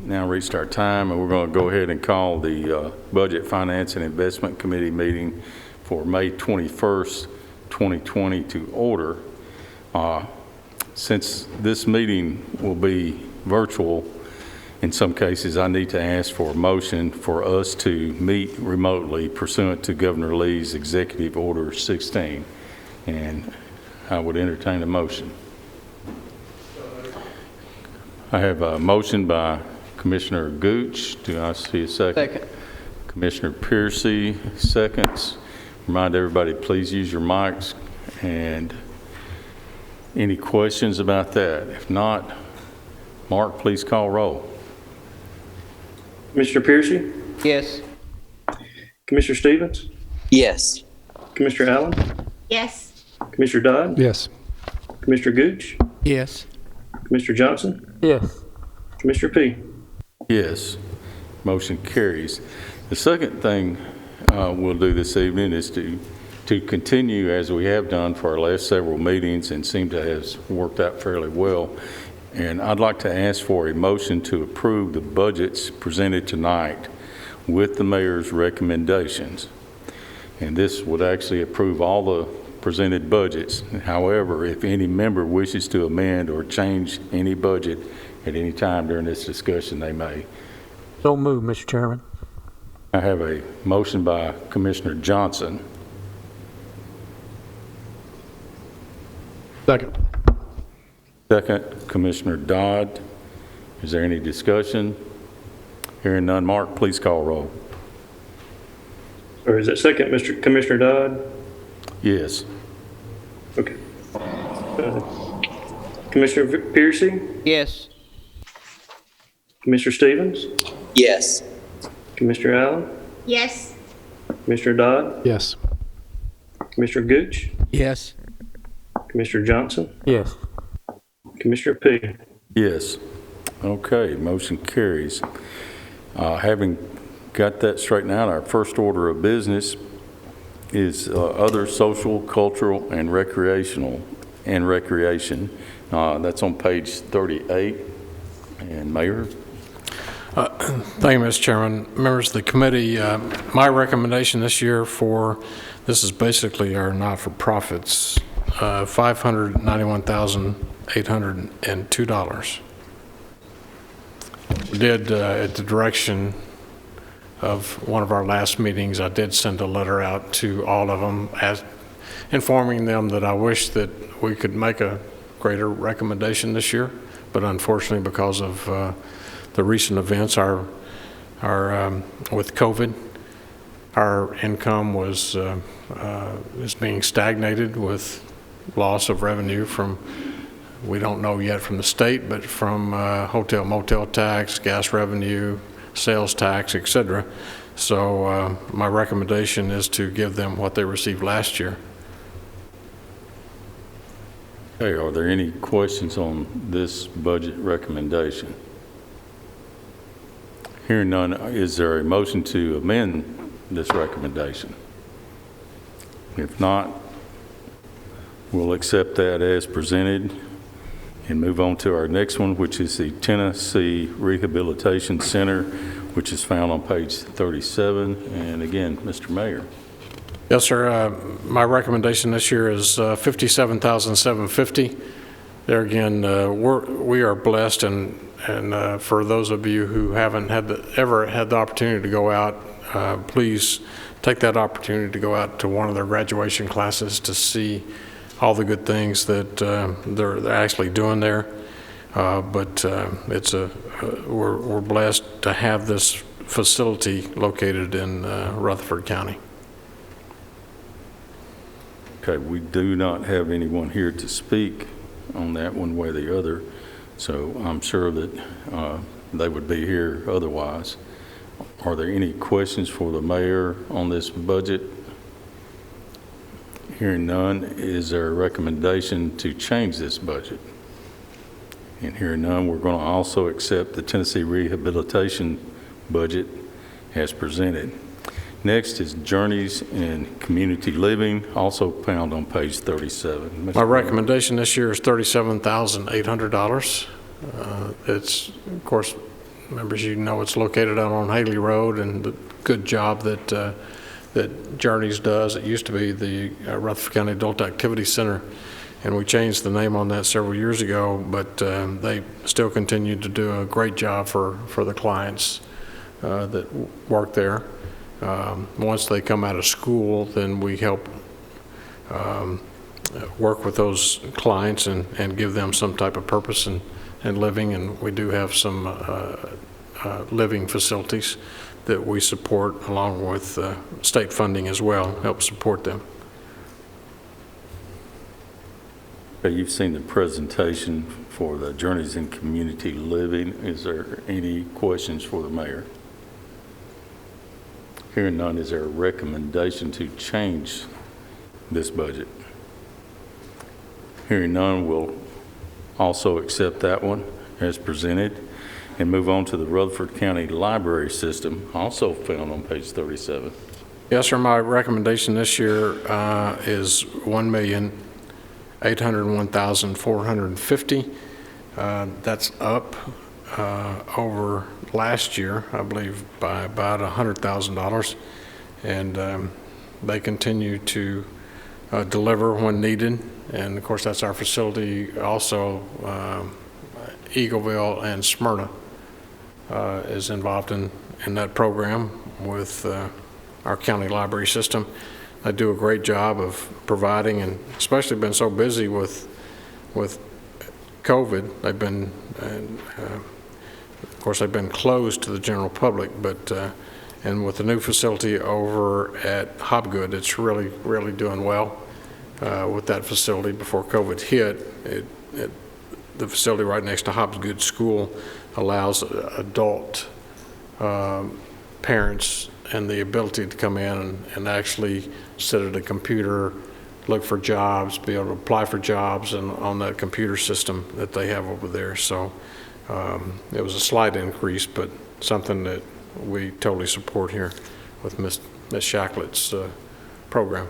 now reached our time, and we're going to go ahead and call the Budget, Finance, and Investment Committee meeting for May 21st, 2020 to order. Since this meeting will be virtual, in some cases, I need to ask for a motion for us to meet remotely pursuant to Governor Lee's Executive Order 16, and I would entertain a motion. I have a motion by Commissioner Gooch. Do I see a second? Second. Commissioner Piercy, seconds. Remind everybody, please use your mics. And any questions about that? If not, Mark, please call roll. Commissioner Piercy? Yes. Commissioner Stevens? Yes. Commissioner Allen? Yes. Commissioner Dodd? Yes. Commissioner Gooch? Yes. Commissioner Johnson? Yes. Commissioner P? Yes. Motion carries. The second thing we'll do this evening is to continue as we have done for our last several meetings and seem to have worked out fairly well. And I'd like to ask for a motion to approve the budgets presented tonight with the mayor's recommendations. And this would actually approve all the presented budgets. However, if any member wishes to amend or change any budget at any time during this discussion, they may. So moved, Mr. Chairman. I have a motion by Commissioner Johnson. Second. Second, Commissioner Dodd. Is there any discussion? Hearing none, Mark, please call roll. Or is that second, Commissioner Dodd? Yes. Okay. Commissioner Piercy? Yes. Commissioner Stevens? Yes. Commissioner Allen? Yes. Commissioner Dodd? Yes. Commissioner Gooch? Yes. Commissioner Johnson? Yes. Commissioner P? Yes. Okay, motion carries. Having got that straightened out, our first order of business is other social, cultural, and recreation. That's on page 38. And Mayor? Thank you, Mr. Chairman. Members of the committee, my recommendation this year this is basically our not-for-profits, $591,802. We did, at the direction of one of our last meetings, I did send a letter out to all of them informing them that I wish that we could make a greater recommendation this year, but unfortunately because of the recent events with COVID, our income is being stagnated with loss of revenue from, we don't know yet from the state, but from hotel motel tax, gas revenue, sales tax, etc. So my recommendation is to give them what they received last year. Okay, are there any questions on this budget recommendation? Hearing none, is there a motion to amend this recommendation? If not, we'll accept that as presented and move on to our next one, which is the Tennessee Rehabilitation Center, which is found on page 37. And again, Mr. Mayor. Yes, sir. My recommendation this year is $57,750. There again, we are blessed, and for those of you who haven't ever had the opportunity to go out, please take that opportunity to go out to one of their graduation classes to see all the good things that they're actually doing there. But we're blessed to have this facility located in Rutherford County. Okay, we do not have anyone here to speak on that one way or the other, so I'm sure that they would be here otherwise. Are there any questions for the mayor on this budget? Hearing none, is there a recommendation to change this budget? And hearing none, we're going to also accept the Tennessee Rehabilitation budget as presented. Next is Journeys in Community Living, also found on page 37. My recommendation this year is $37,800. It's, of course, members, you know it's located out on Haley Road, and the good job that Journeys does. It used to be the Rutherford County Adult Activity Center, and we changed the name on that several years ago, but they still continue to do a great job for the clients that work there. Once they come out of school, then we help work with those clients and give them some type of purpose and living, and we do have some living facilities that we support along with state funding as well, help support them. Okay, you've seen the presentation for the Journeys in Community Living. Is there any questions for the mayor? Hearing none, is there a recommendation to change this budget? Hearing none, we'll also accept that one as presented and move on to the Rutherford County Library System, also found on page 37. Yes, sir. My recommendation this year is $1,801,450. That's up over last year, I believe, by about $100,000, and they continue to deliver when needed. And of course, that's our facility. Also, Eagleville and Smyrna is involved in that program with our county library system. They do a great job of providing, and especially been so busy with COVID. They've been, of course, they've been closed to the general public, but and with the new facility over at Hobgood, it's really doing well with that facility. Before COVID hit, the facility right next to Hobgood School allows adult parents and the ability to come in and actually sit at a computer, look for jobs, be able to apply for jobs and on that computer system that they have over there. So it was a slight increase, but something that we totally support here with Ms. Shacklett's program.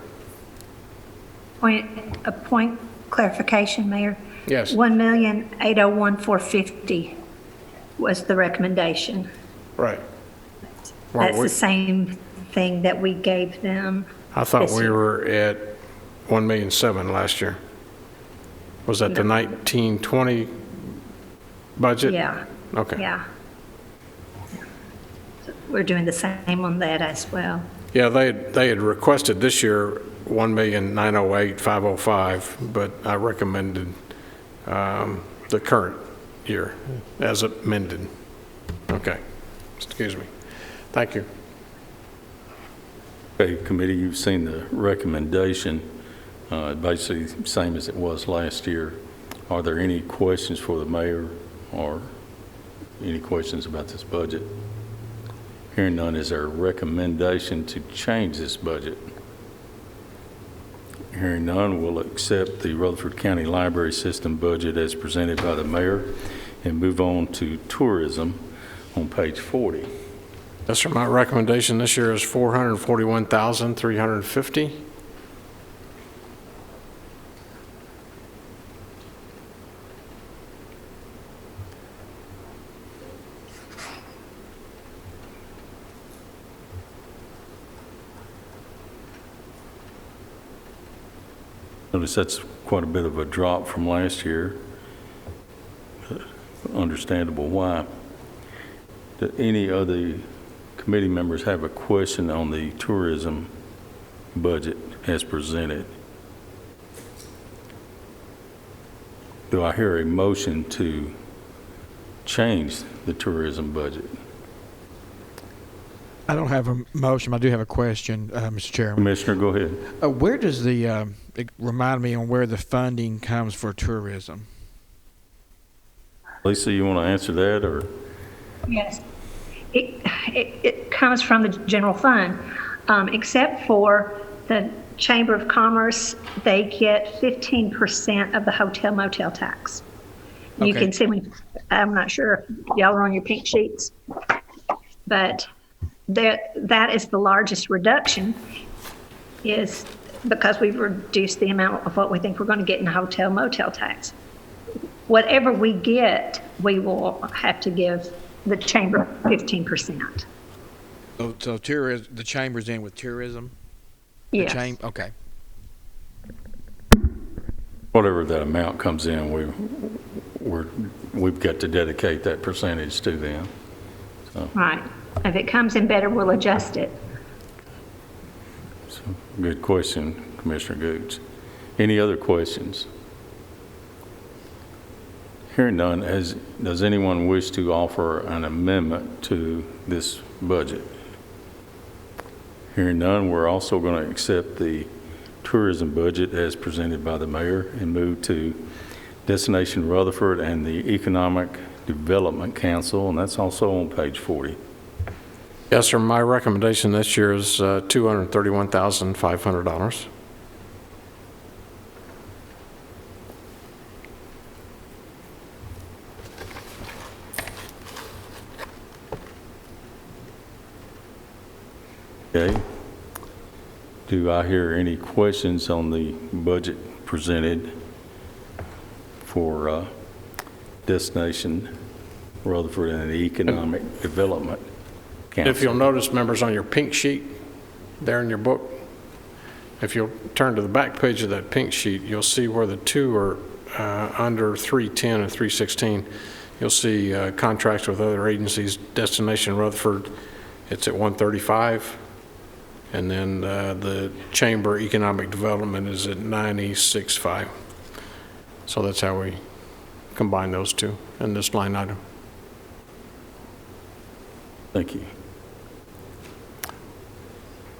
A point clarification, Mayor. Yes. $1,801,450 was the recommendation. Right. Well, That's the same thing that we gave them. I thought this we year. were at $1,007,000 last year. Was that the 1920 budget? Yeah. Okay. Yeah. So we're doing the same on that as well. Yeah, they had requested this year $1,908,505, but I recommended the current year as amended. Okay. Excuse me. Thank you. Okay, committee, you've seen the recommendation, basically same as it was last year. Are there any questions for the mayor or any questions about this budget? Hearing none, is there a recommendation to change this budget? Hearing none, we'll accept the Rutherford County Library System budget as presented by the mayor and move on to tourism on page 40. Yes, sir. My recommendation this year is $441,350. Notice that's quite a bit of a drop from last year. Understandable why. Do any other committee members have a question on the tourism budget as presented? Do I hear a motion to change the tourism budget? I don't have a motion. I do have a question, Mr. Chairman. Commissioner, go ahead. Where does remind me on where the funding comes for tourism? Lisa, you want to answer that, or? Yes. It comes from the general fund, except for the Chamber of Commerce. They get 15% of the hotel motel tax. You Okay. can see I'm not sure if y'all are on your pink sheets, but that is the largest reduction, is because we've reduced the amount of what we think we're going to get in hotel motel tax. Whatever we get, we will have to give the chamber 15%. So tourism, the chamber's in with tourism? Yes. Okay. Whatever that amount comes in, we've got to dedicate that percentage to them. Right. If it comes in better, we'll adjust it. So, good question, Commissioner Gooch. Any other questions? Hearing none, does anyone wish to offer an amendment to this budget? Hearing none, we're also going to accept the tourism budget as presented by the mayor and move to Destination Rutherford and the Economic Development Council, and that's also on page 40. Yes, sir. My recommendation this year is $231,500. Okay. Do I hear any questions on the budget presented for Destination Rutherford and the Economic Development Council? If you'll notice, members, on your pink sheet there in your book, if you'll turn to the back page of that pink sheet, you'll see where the two are under 310 and 316. You'll see contracts with other agencies. Destination Rutherford, it's at 135. And then the Chamber Economic Development is at 96.5. So that's how we combine those two in this line item. Thank you.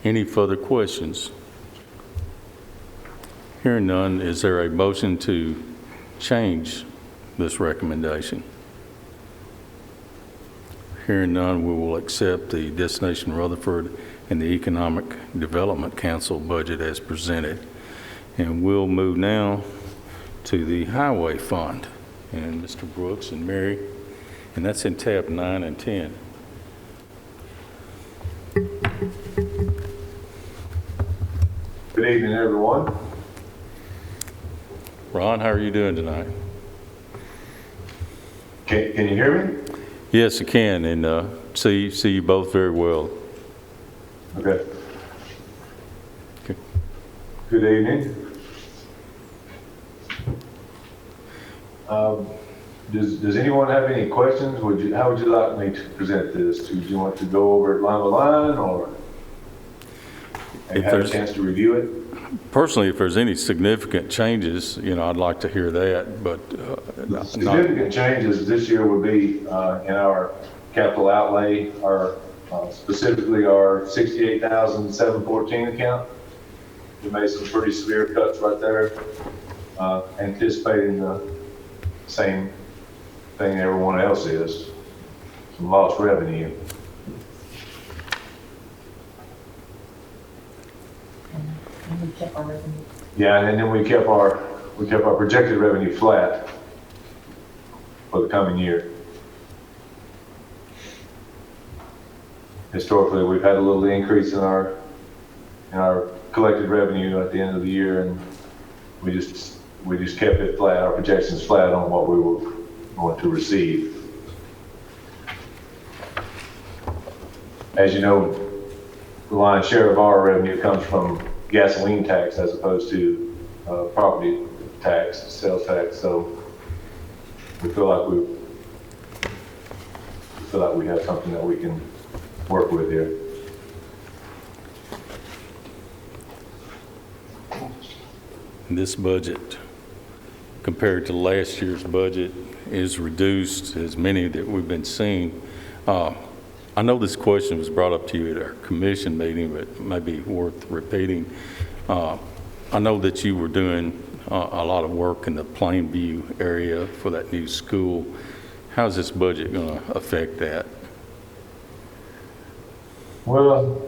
Any further questions? Hearing none, is there a motion to change this recommendation? Hearing none, we will accept the Destination Rutherford and the Economic Development Council budget as presented. And we'll move now to the Highway Fund. And Mr. Brooks and Mary, and that's in tab 9 and 10. Good evening, everyone. Ron, how are you doing tonight? Can you hear me? Yes, I can, and see you both very well. Okay. Okay. Good evening. Does anyone have any questions? How would you like me to present this? Do you want to go over it line by line, or have a chance to review it? Personally, if there's any significant changes, I'd like to hear that, but Significant changes this year would be in our capital outlay, specifically our 68,714 account. We made some pretty severe cuts right there, anticipating the same thing everyone else is, some lost revenue. Yeah, and then we kept our projected revenue flat for the coming year. Historically, we've had a little increase in our collected revenue at the end of the year, and we just kept it flat, our projections flat on what we were going to receive. As you know, the lion's share of our revenue comes from gasoline tax as opposed to property tax, sales tax. So we feel like we have something that we can work with here. this budget, compared to last year's budget, is reduced as many that we've been seeing. I know this question was brought up to you at our commission meeting, but it may be worth repeating. I know that you were doing a lot of work in the Plainview area for that new school. How's this budget going to affect that? Well,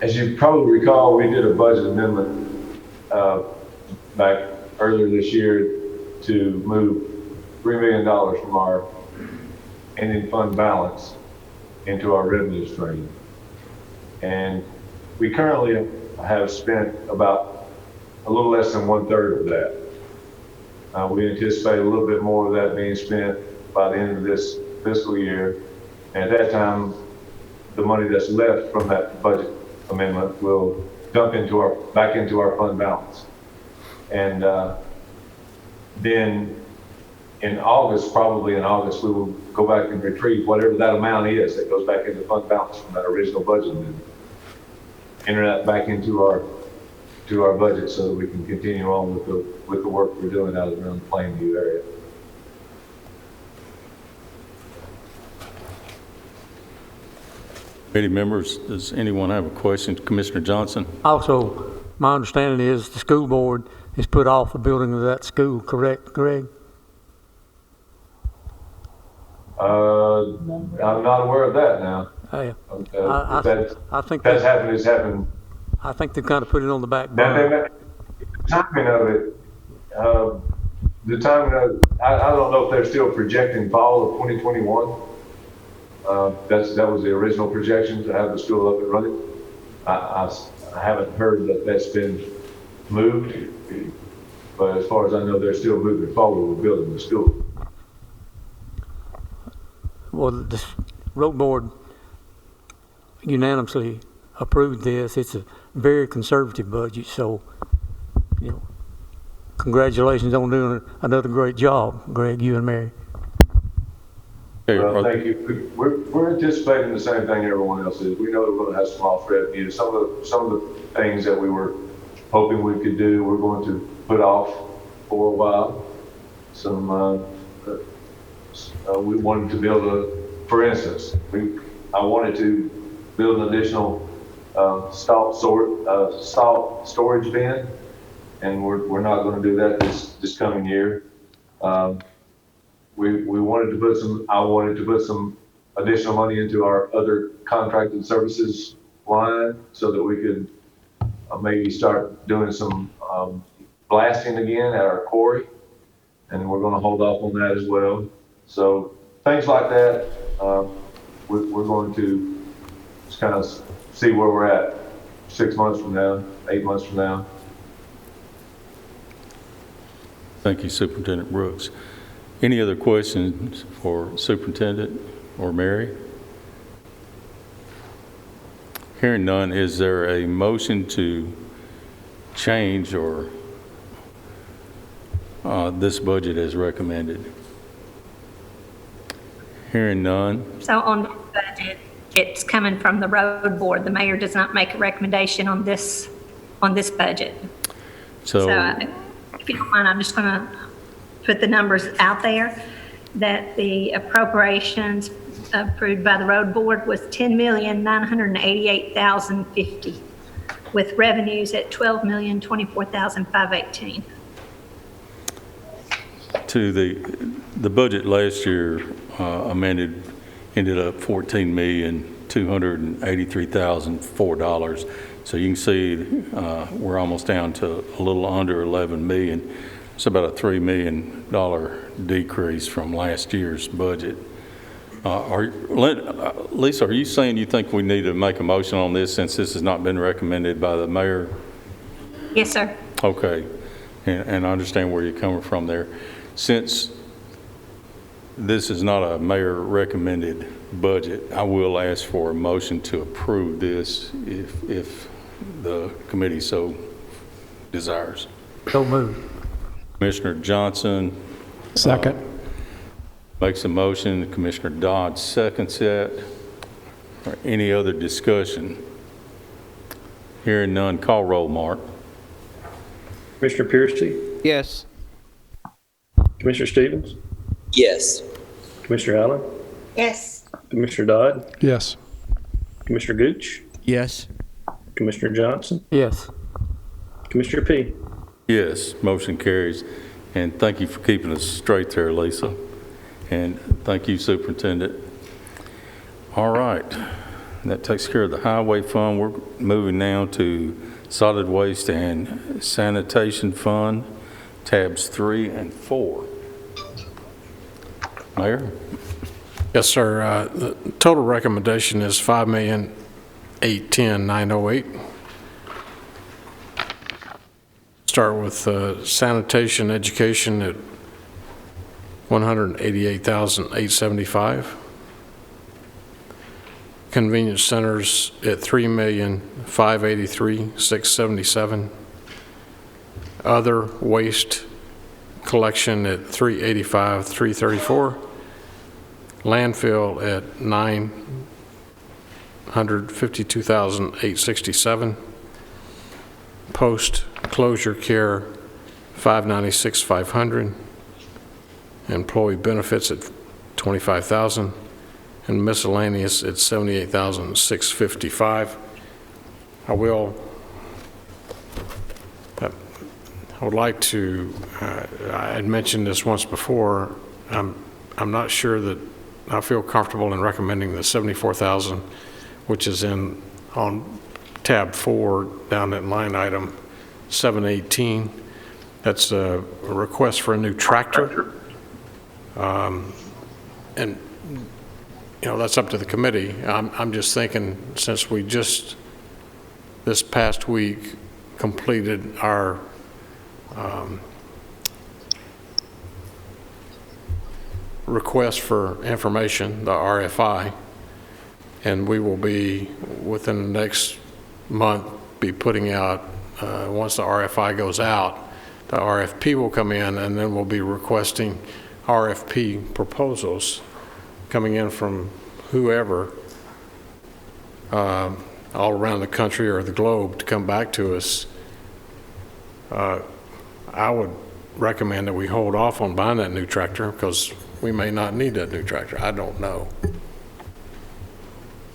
as you probably recall, we did a budget amendment back earlier this year to move $3 million from our ending fund balance into our revenue stream. And we currently have spent about a little less than 1/3 of that. We anticipate a little bit more of that being spent by the end of this fiscal year, And at that time, the money that's left from that budget amendment will dump back into our fund balance. And then in August, probably in August, we will go back and retrieve whatever that amount is that goes back into fund balance from that original budget amendment. Enter that back into our budget so that we can continue on with the work we're doing out around the Plainview area. Committee members, does anyone have a question? Commissioner Johnson? Also, my understanding is the school board has put off the building of that school, correct, Greg? I'm not aware of that now. Hey, If I think that's happened, it's happened. I think they've kind of put it on the back Now, burner. the timing of it, I don't know if they're still projecting fall of 2021. That was the original projection to have the school up and running. I haven't heard that that's been moved, but as far as I know, they're still moving forward with building the school. Well, the road board unanimously approved this. It's a very conservative budget, so, congratulations on doing another great job, Greg, you and Mary. Okay, Well, thank you. We're anticipating the same thing everyone else is. We know we're going to have some off revenue. Some of the things that we were hoping we could do, we're going to put off for a while. We wanted to build for instance, I wanted to build an additional salt storage bin, and we're not going to do that this coming year. We wanted to put I wanted to put some additional money into our other contracted services line so that we could maybe start doing some blasting again at our quarry, and we're going to hold off on that as well. So things like that, we're going to just kind of see where we're at 6 months from now, 8 months from now. Thank you, Superintendent Brooks. Any other questions for Superintendent or Mary? Hearing none, is there a motion to change or this budget as recommended? Hearing none. So on the budget, it's coming from the road board. The mayor does not make a recommendation on this budget. So If you don't mind, I'm just going to put the numbers out there that the appropriations approved by the road board was $10,988,050 with revenues at $12,024,518. to the budget last year amended ended up $14,283,004. So you can see we're almost down to a little under 11 million. It's about a $3 million decrease from last year's budget. Lisa, are you saying you think we need to make a motion on this since this has not been recommended by the mayor? Yes, sir. Okay, and I understand where you're coming from there. Since this is not a mayor recommended budget, I will ask for a motion to approve this if the committee so desires. So moved. Commissioner Johnson Second. makes a motion. Commissioner Dodd seconds it. Or any other discussion? Hearing none, call roll, Mark. Commissioner Piercy, Yes. Commissioner Stevens, Yes. Commissioner Allen, Yes. Commissioner Dodd, Yes. Commissioner Gooch, Yes. Commissioner Johnson, Yes. Commissioner P. Yes, motion carries. And thank you for keeping us straight there, Lisa. And thank you, Superintendent. All right, that takes care of the highway fund. We're moving now to solid waste and sanitation fund, tabs 3 and 4. Mayor? Yes, sir. The total recommendation is $5,810,908. Start with sanitation education at $188,875. convenience centers at $3,583,677. Other waste collection at $385,334. Landfill at $952,867. Post closure care $596,500. Employee benefits at $25,000, and miscellaneous at $78,655. I would like to, I had mentioned this once before, I'm not sure that I feel comfortable in recommending the $74,000, which is on tab 4 down at line item 718. That's a request for a new tractor. And, that's up to the committee. I'm just thinking, since we just this past week completed our request for information, the RFI, and we will be, within the next month, be putting out, once the RFI goes out, the RFP will come in, and then we'll be requesting RFP proposals coming in from whoever all around the country or the globe to come back to us. I would recommend that we hold off on buying that new tractor because we may not need that new tractor. I don't know.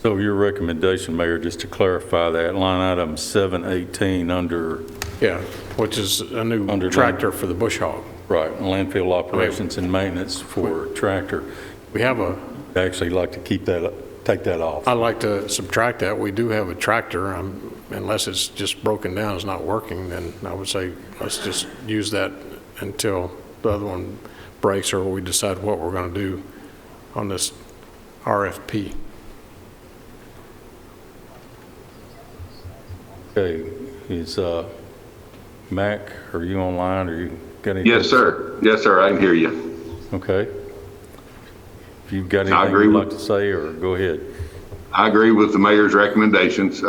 So your recommendation, Mayor, just to clarify that, line item 718 under... Yeah, which is a new Under tractor for the bush hog. Right, landfill operations and maintenance for tractor. We have I'd actually like to take that off. I'd like to subtract that. We do have a tractor, unless it's just broken down, it's not working, then I would say let's just use that until the other one breaks or we decide what we're going to do on this RFP. Okay, is Mac, are you online, or you got anything? Yes, sir. Yes, sir. I can hear you. Okay. If you've got I anything agree you'd with- like to say, or go ahead. I agree with the mayor's recommendations.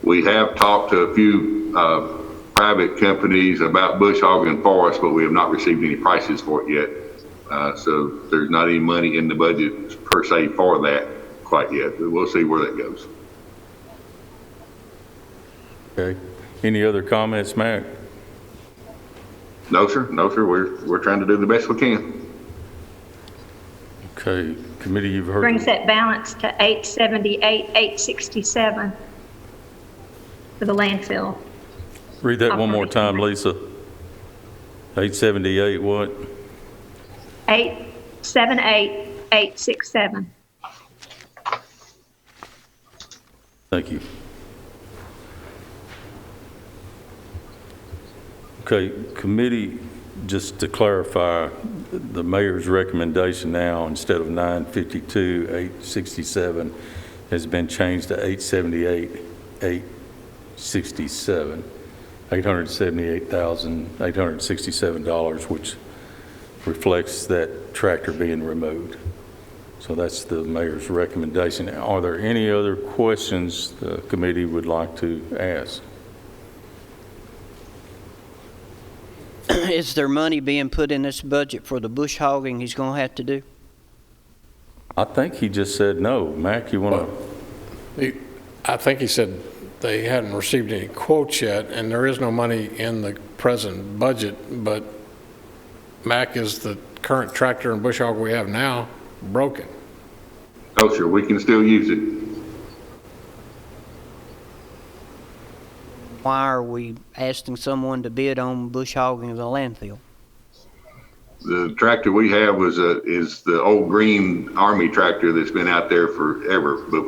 We have talked to a few private companies about bush hogging for us, but we have not received any prices for it yet. So there's not any money in the budget per se for that quite yet. But we'll see where that goes. Okay. Any other comments, Mac? No, sir. No, sir. We're trying to do the best we can. Okay, committee, you've heard. Brings that balance to 878, 867 for the landfill. Read that one more time, Lisa. 878 what? 878, 867. Thank you. Okay, committee, just to clarify, the mayor's recommendation now, instead of 952, 867, has been changed to 878, 867, $878,867, which reflects that tractor being removed. So that's the mayor's recommendation. Are there any other questions the committee would like to ask? Is there money being put in this budget for the bush hogging he's going to have to do? I think he just said no. Mac, you want to? I think he said they hadn't received any quotes yet, and there is no money in the present budget, but Mac, is the current tractor and bush hog we have now broken? No, sir. We can still use it. Why are we asking someone to bid on bush hogging the landfill? The tractor we have is the old green Army tractor that's been out there forever, but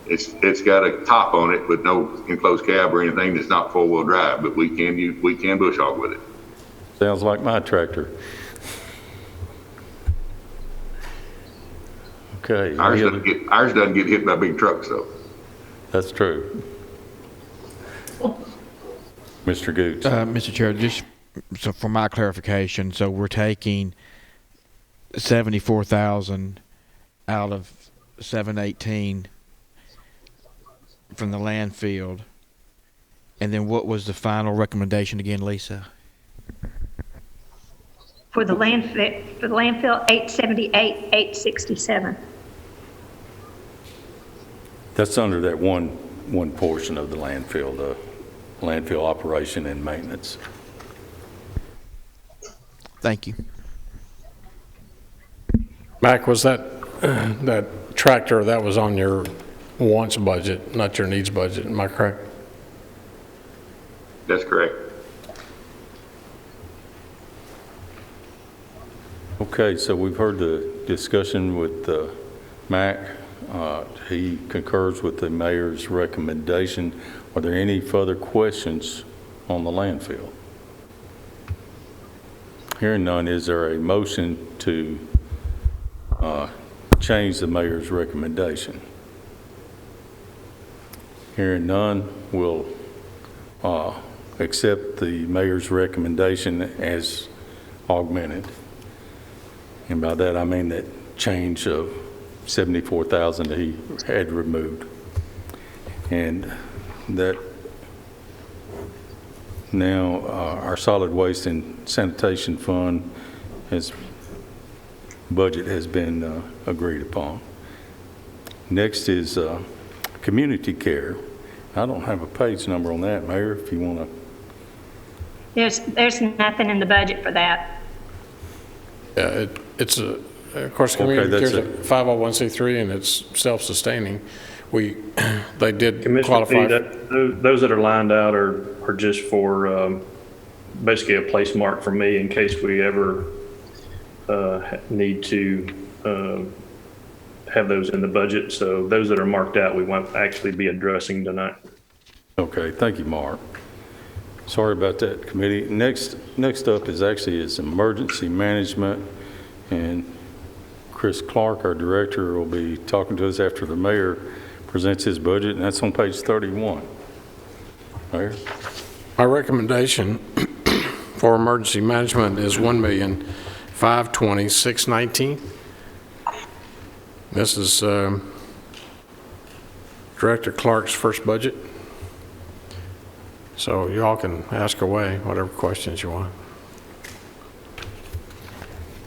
it's got a top on it, but no enclosed cab or anything. That's not four-wheel drive, but we can bush hog with it. Sounds like my tractor. Okay. Ours doesn't get hit by big trucks though. That's true. Mr. Gooch. Mr. Chair, just so for my clarification, so we're taking 74,000 out of $718 from the landfill. And then what was the final recommendation again, Lisa? For the landfill, 878, 867. That's under that one portion of the landfill operation and maintenance. Thank you. Mac, was that tractor, that was on your wants budget, not your needs budget, am I correct? That's correct. Okay, so we've heard the discussion with Mac. He concurs with the mayor's recommendation. Are there any further questions on the landfill? Hearing none, is there a motion to change the mayor's recommendation? Hearing none, we'll accept the mayor's recommendation as augmented. And by that, I mean that change of $74,000 that he had removed. And that now our solid waste and sanitation fund budget has been agreed upon. Next is community care. I don't have a page number on that, Mayor, if you want to. There's nothing in the budget for that. Yeah, it's of course, community care is a 501c3 and it's self-sustaining. They did Commissioner qualify. P, those that are lined out are just for basically a place mark for me in case we ever need to have those in the budget. So those that are marked out, we won't actually be addressing tonight. Okay, thank you, Mark. Sorry about that, committee. Next up is emergency management, and Chris Clark, our director, will be talking to us after the mayor presents his budget, and that's on page 31. Mayor? My recommendation for emergency management is $1,520,619. This is Director Clark's first budget. So you all can ask away whatever questions you want.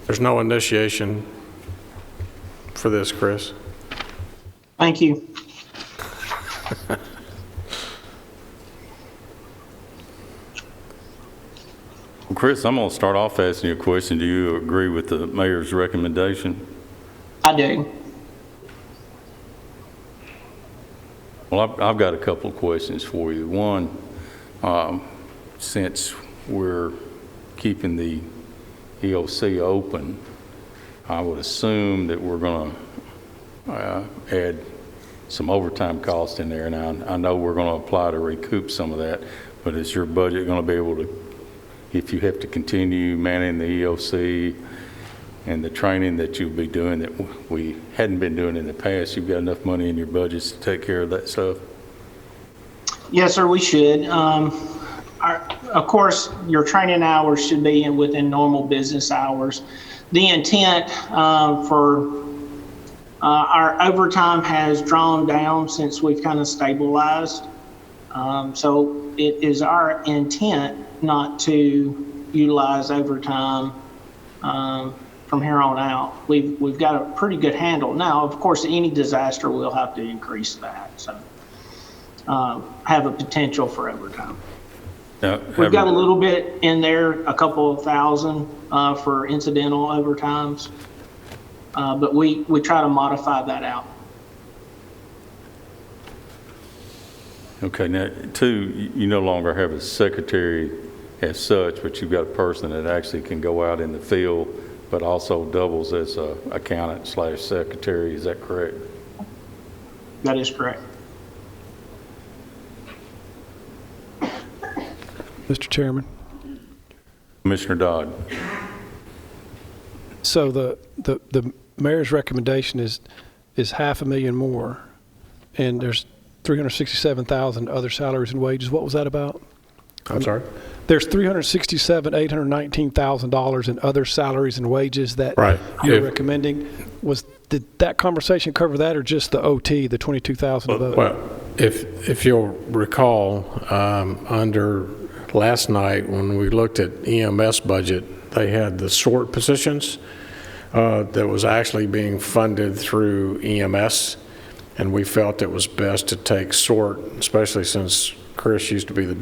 There's no initiation for this, Chris. Thank you. Well, Chris, I'm going to start off asking you a question. Do you agree with the mayor's recommendation? I do. Well, I've got a couple of questions for you. One, since we're keeping the EOC open, I would assume that we're going to add some overtime costs in there. And I know we're going to apply to recoup some of that, but is your budget going to be able to, if you have to continue manning the EOC and the training that you'll be doing that we hadn't been doing in the past, you've got enough money in your budgets to take care of that stuff? Yes, sir, we should. Of course, your training hours should be within normal business hours. The intent for our overtime has drawn down since we've kind of stabilized. So it is our intent not to utilize overtime from here on out. We've got a pretty good handle. Now, of course, any disaster will have to increase that. So have a potential for overtime. We've got a little bit in there, a couple of thousand for incidental overtimes, but we try to modify that out. Okay, now, two, you no longer have a secretary as such, but you've got a person that actually can go out in the field, but also doubles as a accountant/secretary. Is that correct? That is correct. Mr. Chairman. Commissioner Dodd. So the mayor's recommendation is $500,000 more, and there's $367,000 other salaries and wages. What was that about? I'm sorry? There's $819,000 in other salaries and wages that right. you're recommending. Was did that conversation cover that, or just the OT, the 22,000 of Well, if you'll recall, under last night when we looked at EMS budget, they had the sort positions that was actually being funded through EMS, and we felt it was best to take sort, especially since Chris used to be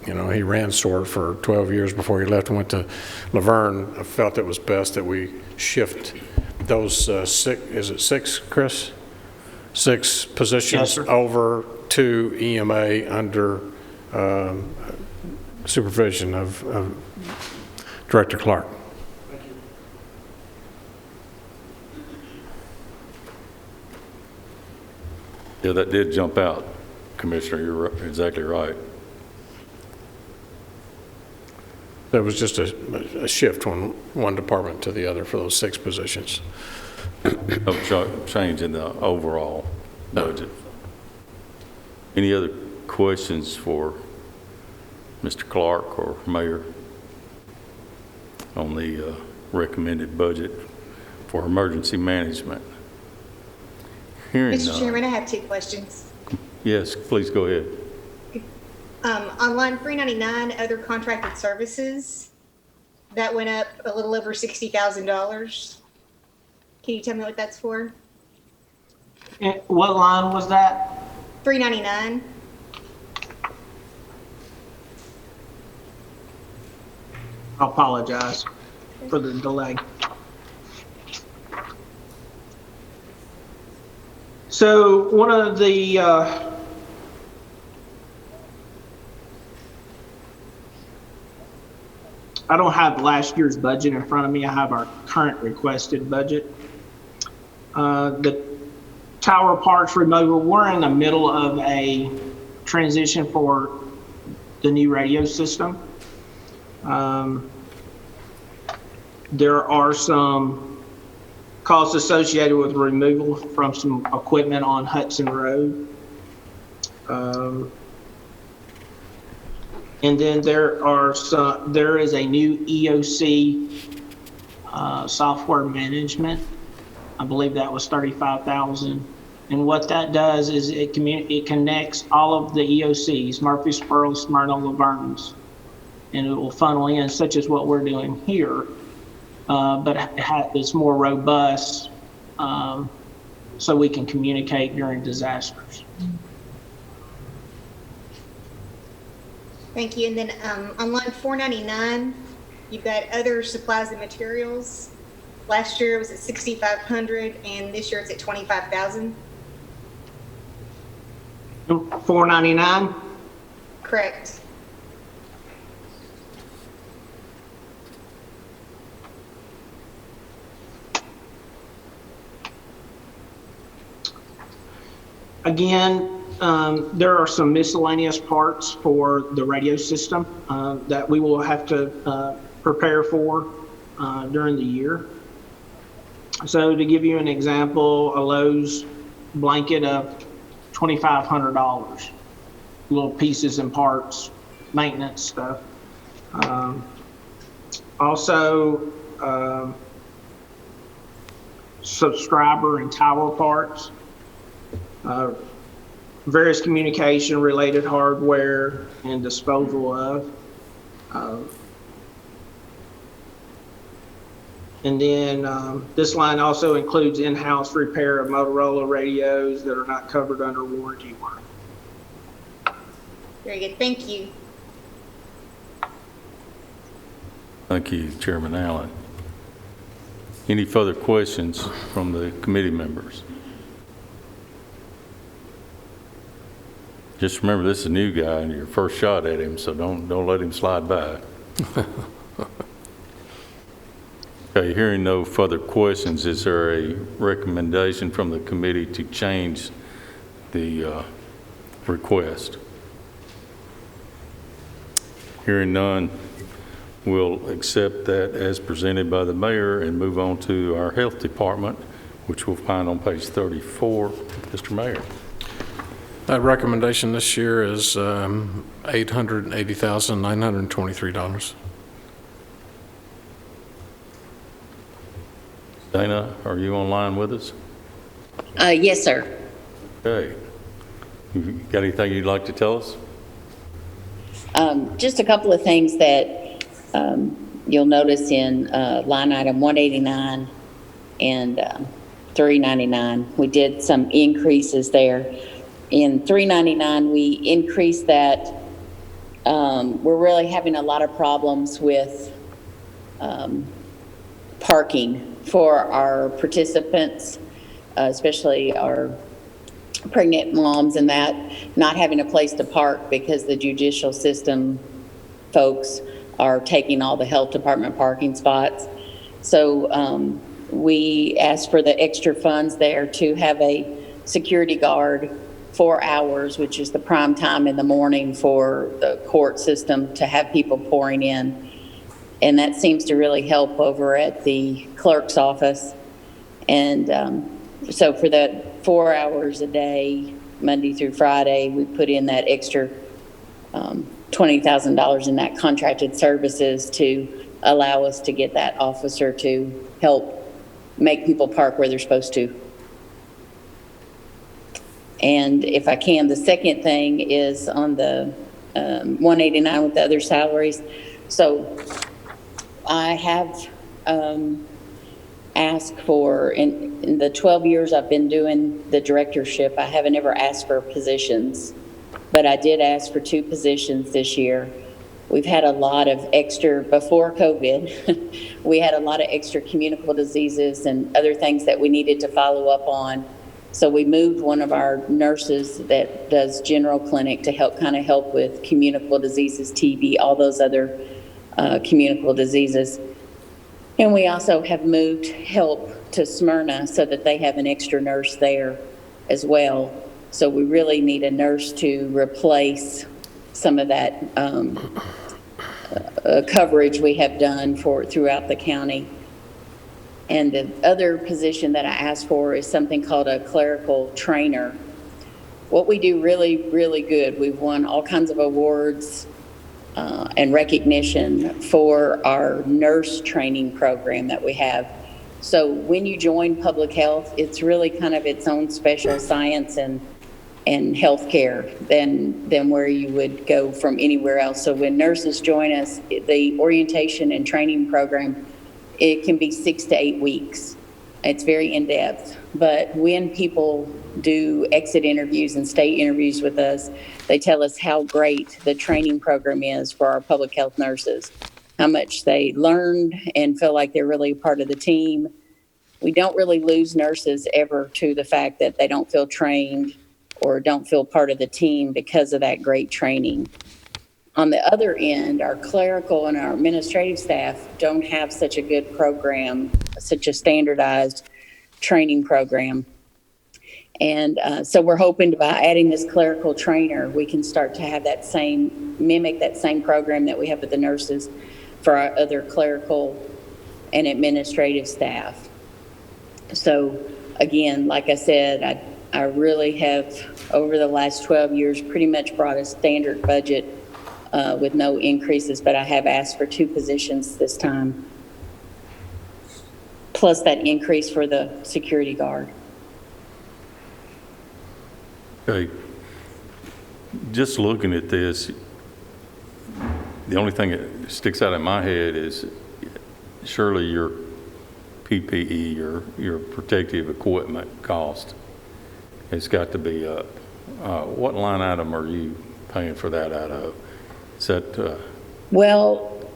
he ran sort for 12 years before he left and went to Laverne. I felt it was best that we shift those six, Chris? 6 positions over to EMA under supervision of Director Clark. Yeah, that did jump out, Commissioner. You're exactly right. There was just a shift from one department to the other for those 6 positions. No change in the overall budget. Any other questions for Mr. Clark or Mayor on the recommended budget for emergency management? Hearing Mr. none. Chairman, I have 2 questions. Yes, please go ahead. On line 399, other contracted services, that went up a little over $60,000. Can you tell me what that's for? What line was that? 399. I apologize for the delay. So one of the I don't have last year's budget in front of me. I have our current requested budget. The tower parts removal, we're in the middle of a transition for the new radio system. There are some costs associated with removal from some equipment on Hudson Road. And then there is a new EOC software management. I believe that was $35,000. And what that does is it connects all of the EOCs, Murfreesboro, Smyrna, Laverne's, and it will funnel in, such as what we're doing here. But it's more robust, so we can communicate during disasters. Thank you. And then on line 499, you've got other supplies and materials. Last year it was at $6,500, and this year it's at $25,000. 499? Correct. Again, there are some miscellaneous parts for the radio system that we will have to prepare for during the year. So to give you an example, a Lowe's blanket of $2,500, little pieces and parts, maintenance stuff. Also, subscriber and tower parts. Various communication related hardware and disposal of. And then this line also includes in-house repair of Motorola radios that are not covered under warranty work. Very good. Thank you. Thank you, Chairman Allen. Any further questions from the committee members? Just remember, this is a new guy and your first shot at him, so don't let him slide by. Okay, hearing no further questions, is there a recommendation from the committee to change the request? Hearing none, we'll accept that as presented by the mayor and move on to our health department, which we'll find on page 34. Mr. Mayor. That recommendation this year is $880,923. Dana, are you online with us? Yes, sir. Okay. You got anything you'd like to tell us? Just a couple of things that you'll notice in line item 189 and 399. We did some increases there. In 399, we increased that. We're really having a lot of problems with parking for our participants, especially our pregnant moms and that, not having a place to park because the judicial system folks are taking all the health department parking spots. So we asked for the extra funds there to have a security guard 4 hours, which is the prime time in the morning for the court system to have people pouring in. And that seems to really help over at the clerk's office. And so for that 4 hours a day, Monday through Friday, we put in that extra $20,000 in that contracted services to allow us to get that officer to help make people park where they're supposed to. And if I can, the second thing is on the 189 with the other salaries. So I have asked for, in the 12 years I've been doing the directorship, I haven't ever asked for positions, but I did ask for 2 positions this year. We've had a lot of extra, before COVID, we had a lot of extra communicable diseases and other things that we needed to follow up on. So we moved one of our nurses that does general clinic to help with communicable diseases, TB, all those other communicable diseases. And we also have moved help to Smyrna so that they have an extra nurse there as well. So we really need a nurse to replace some of that coverage we have done throughout the county. And the other position that I asked for is something called a clerical trainer. What we do really, really good, we've won all kinds of awards and recognition for our nurse training program that we have. So when you join public health, it's really kind of its own special science and healthcare than where you would go from anywhere else. So when nurses join us, the orientation and training program, it can be 6 to 8 weeks. It's very in-depth. But when people do exit interviews and state interviews with us, they tell us how great the training program is for our public health nurses, how much they learned and feel like they're really a part of the team. We don't really lose nurses ever to the fact that they don't feel trained or don't feel part of the team because of that great training. On the other end, our clerical and our administrative staff don't have such a good program, such a standardized training program. And so we're hoping by adding this clerical trainer, we can start to have mimic that same program that we have with the nurses for our other clerical and administrative staff. So again, like I said, I really have, over the last 12 years, pretty much brought a standard budget with no increases, but I have asked for 2 positions this time, plus that increase for the security guard. Okay. Just looking at this, the only thing that sticks out in my head is surely your PPE, your protective equipment cost has got to be up. What line item are you paying for that out of? Is that Well,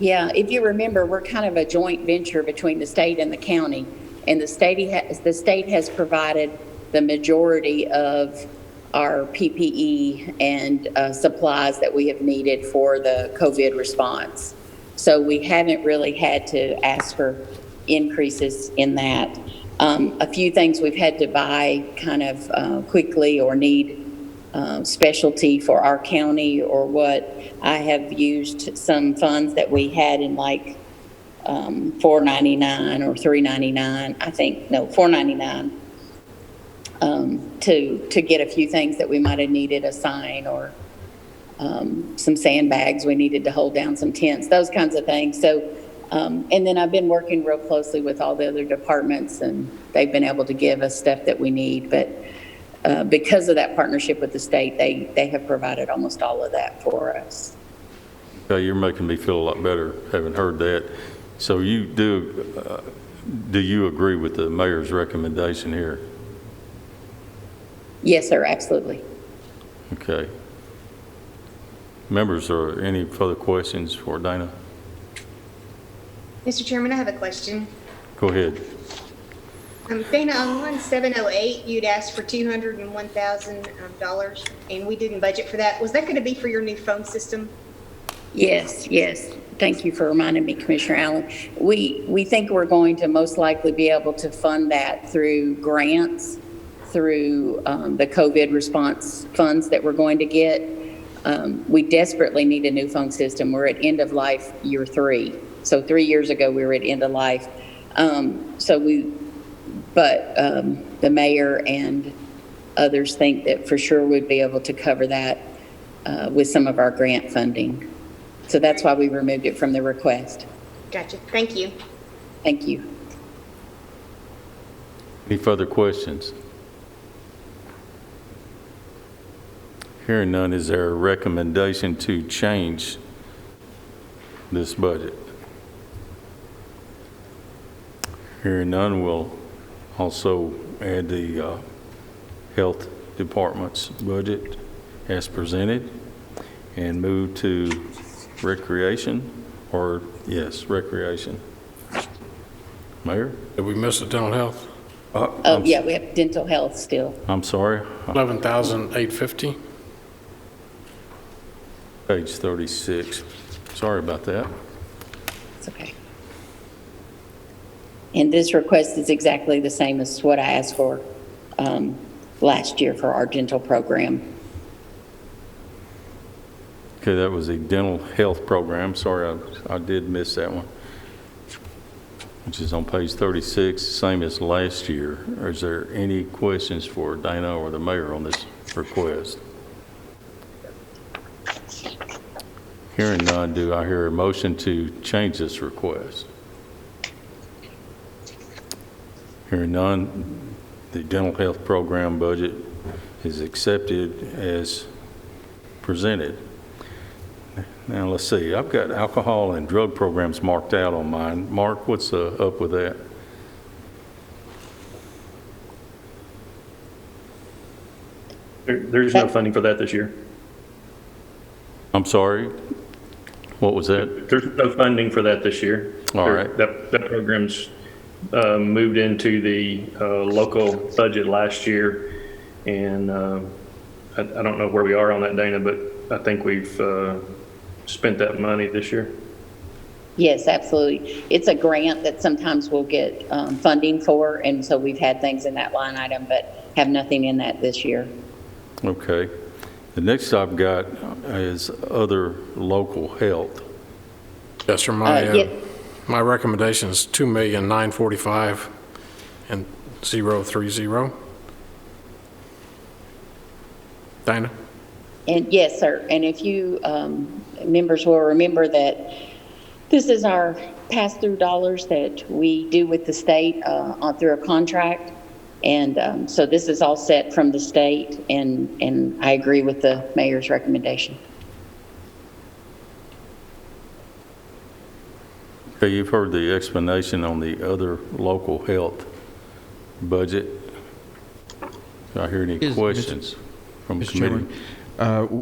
yeah, if you remember, we're kind of a joint venture between the state and the county, and the state has provided the majority of our PPE and supplies that we have needed for the COVID response. So we haven't really had to ask for increases in that. A few things we've had to buy kind of quickly or need specialty for our county or what. I have used some funds that we had in like $4.99 or $3.99, I think, no, $4.99 to get a few things that we might have needed, a sign or some sandbags we needed to hold down some tents, those kinds of things. So And then I've been working real closely with all the other departments, and they've been able to give us stuff that we need. But because of that partnership with the state, they have provided almost all of that for us. Okay, you're making me feel a lot better having heard that. So you do you agree with the mayor's recommendation here? Yes, sir, absolutely. Okay. Members, are there any further questions for Dana? Mr. Chairman, I have a question. Go ahead. Dana, on line 708, you'd asked for $201,000, and we didn't budget for that. Was that going to be for your new phone system? Yes, yes. Thank you for reminding me, Commissioner Allen. We think we're going to most likely be able to fund that through grants, through the COVID response funds that we're going to get. We desperately need a new phone system. We're at end of life year 3. So 3 years ago, we were at end of life. The mayor and others think that for sure we'd be able to cover that with some of our grant funding. So that's why we removed it from the request. Gotcha. Thank you. Thank you. Any further questions? Hearing none, is there a recommendation to change this budget? Hearing none, we'll also add the health department's budget as presented and move to recreation, or yes, recreation. Mayor? Did we miss the dental health? Yeah, we have dental health still. I'm sorry. 11,850. Page 36. Sorry about that. It's okay. And this request is exactly the same as what I asked for last year for our dental program. Okay, that was a dental health program. Sorry, I did miss that one, which is on page 36, same as last year. Is there any questions for Dana or the mayor on this request? Hearing none, do I hear a motion to change this request? Hearing none, the dental health program budget is accepted as presented. Now, let's see. I've got alcohol and drug programs marked out on mine. Mark, what's up with that? There's no funding for that this year. I'm sorry? What was that? There's no funding for that this year. All right. That program's moved into the local budget last year, and I don't know where we are on that, Dana, but I think we've spent that money this year. Yes, absolutely. It's a grant that sometimes we'll get funding for, and so we've had things in that line item, but have nothing in that this year. Okay. The next I've got is other local health. Yes, sir. My recommendation is $2,945,000 and 030. Dana? And yes, sir. And if you members will remember that this is our pass-through dollars that we do with the state through a contract. And so this is all set from the state, and I agree with the mayor's recommendation. Okay, you've heard the explanation on the other local health budget. Do I hear any questions from the committee?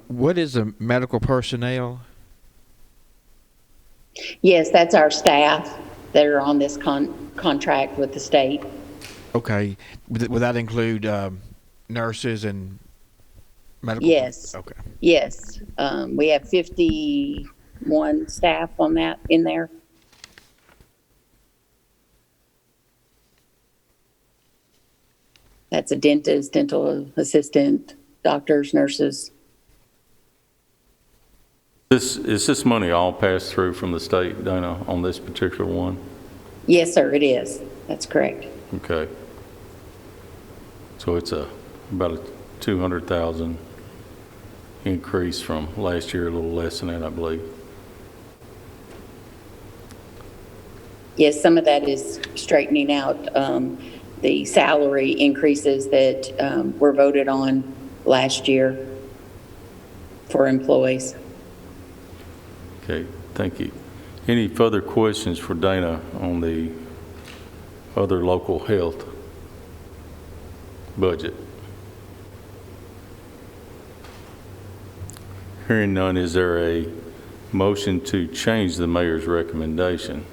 What is the medical personnel? Yes, that's our staff that are on this contract with the state. Okay. Would that include nurses and medical? Yes. Okay. Yes. We have 51 staff on that in there. That's a dentist, dental assistant, doctors, nurses. Is this money all passed through from the state, Dana, on this particular one? Yes, sir, it is. That's correct. Okay. So it's about a 200,000 increase from last year, a little less than that, I believe. Yes, some of that is straightening out the salary increases that were voted on last year for employees. Okay, thank you. Any further questions for Dana on the other local health budget? Hearing none, is there a motion to change the mayor's recommendation?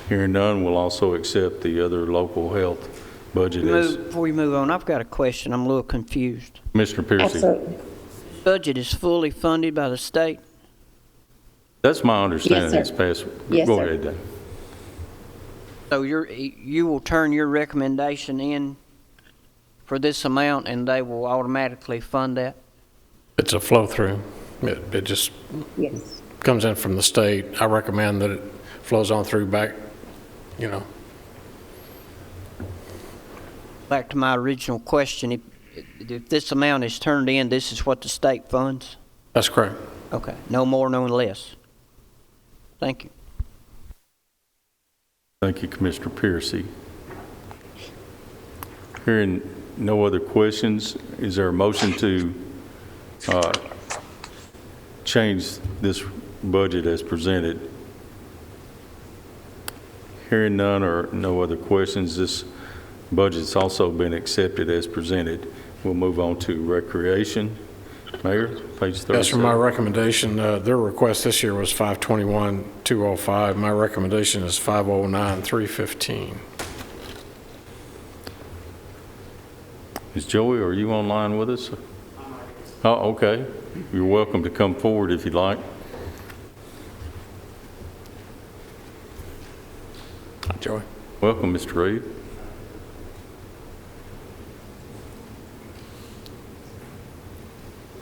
Hearing none, we'll also accept the other local health budget as... Before we move on, I've got a question. I'm a little confused. Mr. Piercy. Absolutely. Budget is fully funded by the state? That's my understanding. Yes, It's sir. passed. Yes, Go sir. ahead, Dan. So you will turn your recommendation in for this amount and they will automatically fund that? It's a flow-through. It just Yes. comes in from the state. I recommend that it flows on through back, you know. Back to my original question, if this amount is turned in, this is what the state funds? That's correct. Okay, no more, no less. Thank you. Thank you, Commissioner Piercy. Hearing no other questions, is there a motion to change this budget as presented? Hearing none or no other questions, this budget's also been accepted as presented. We'll move on to recreation. Mayor, page 37. Yes, sir, my recommendation, their request this year was 521,205. My recommendation is 509,315. Is Joey, are you online with us? Oh, okay. You're welcome to come forward if you'd like. Hi, Joey. Welcome, Mr. Reed.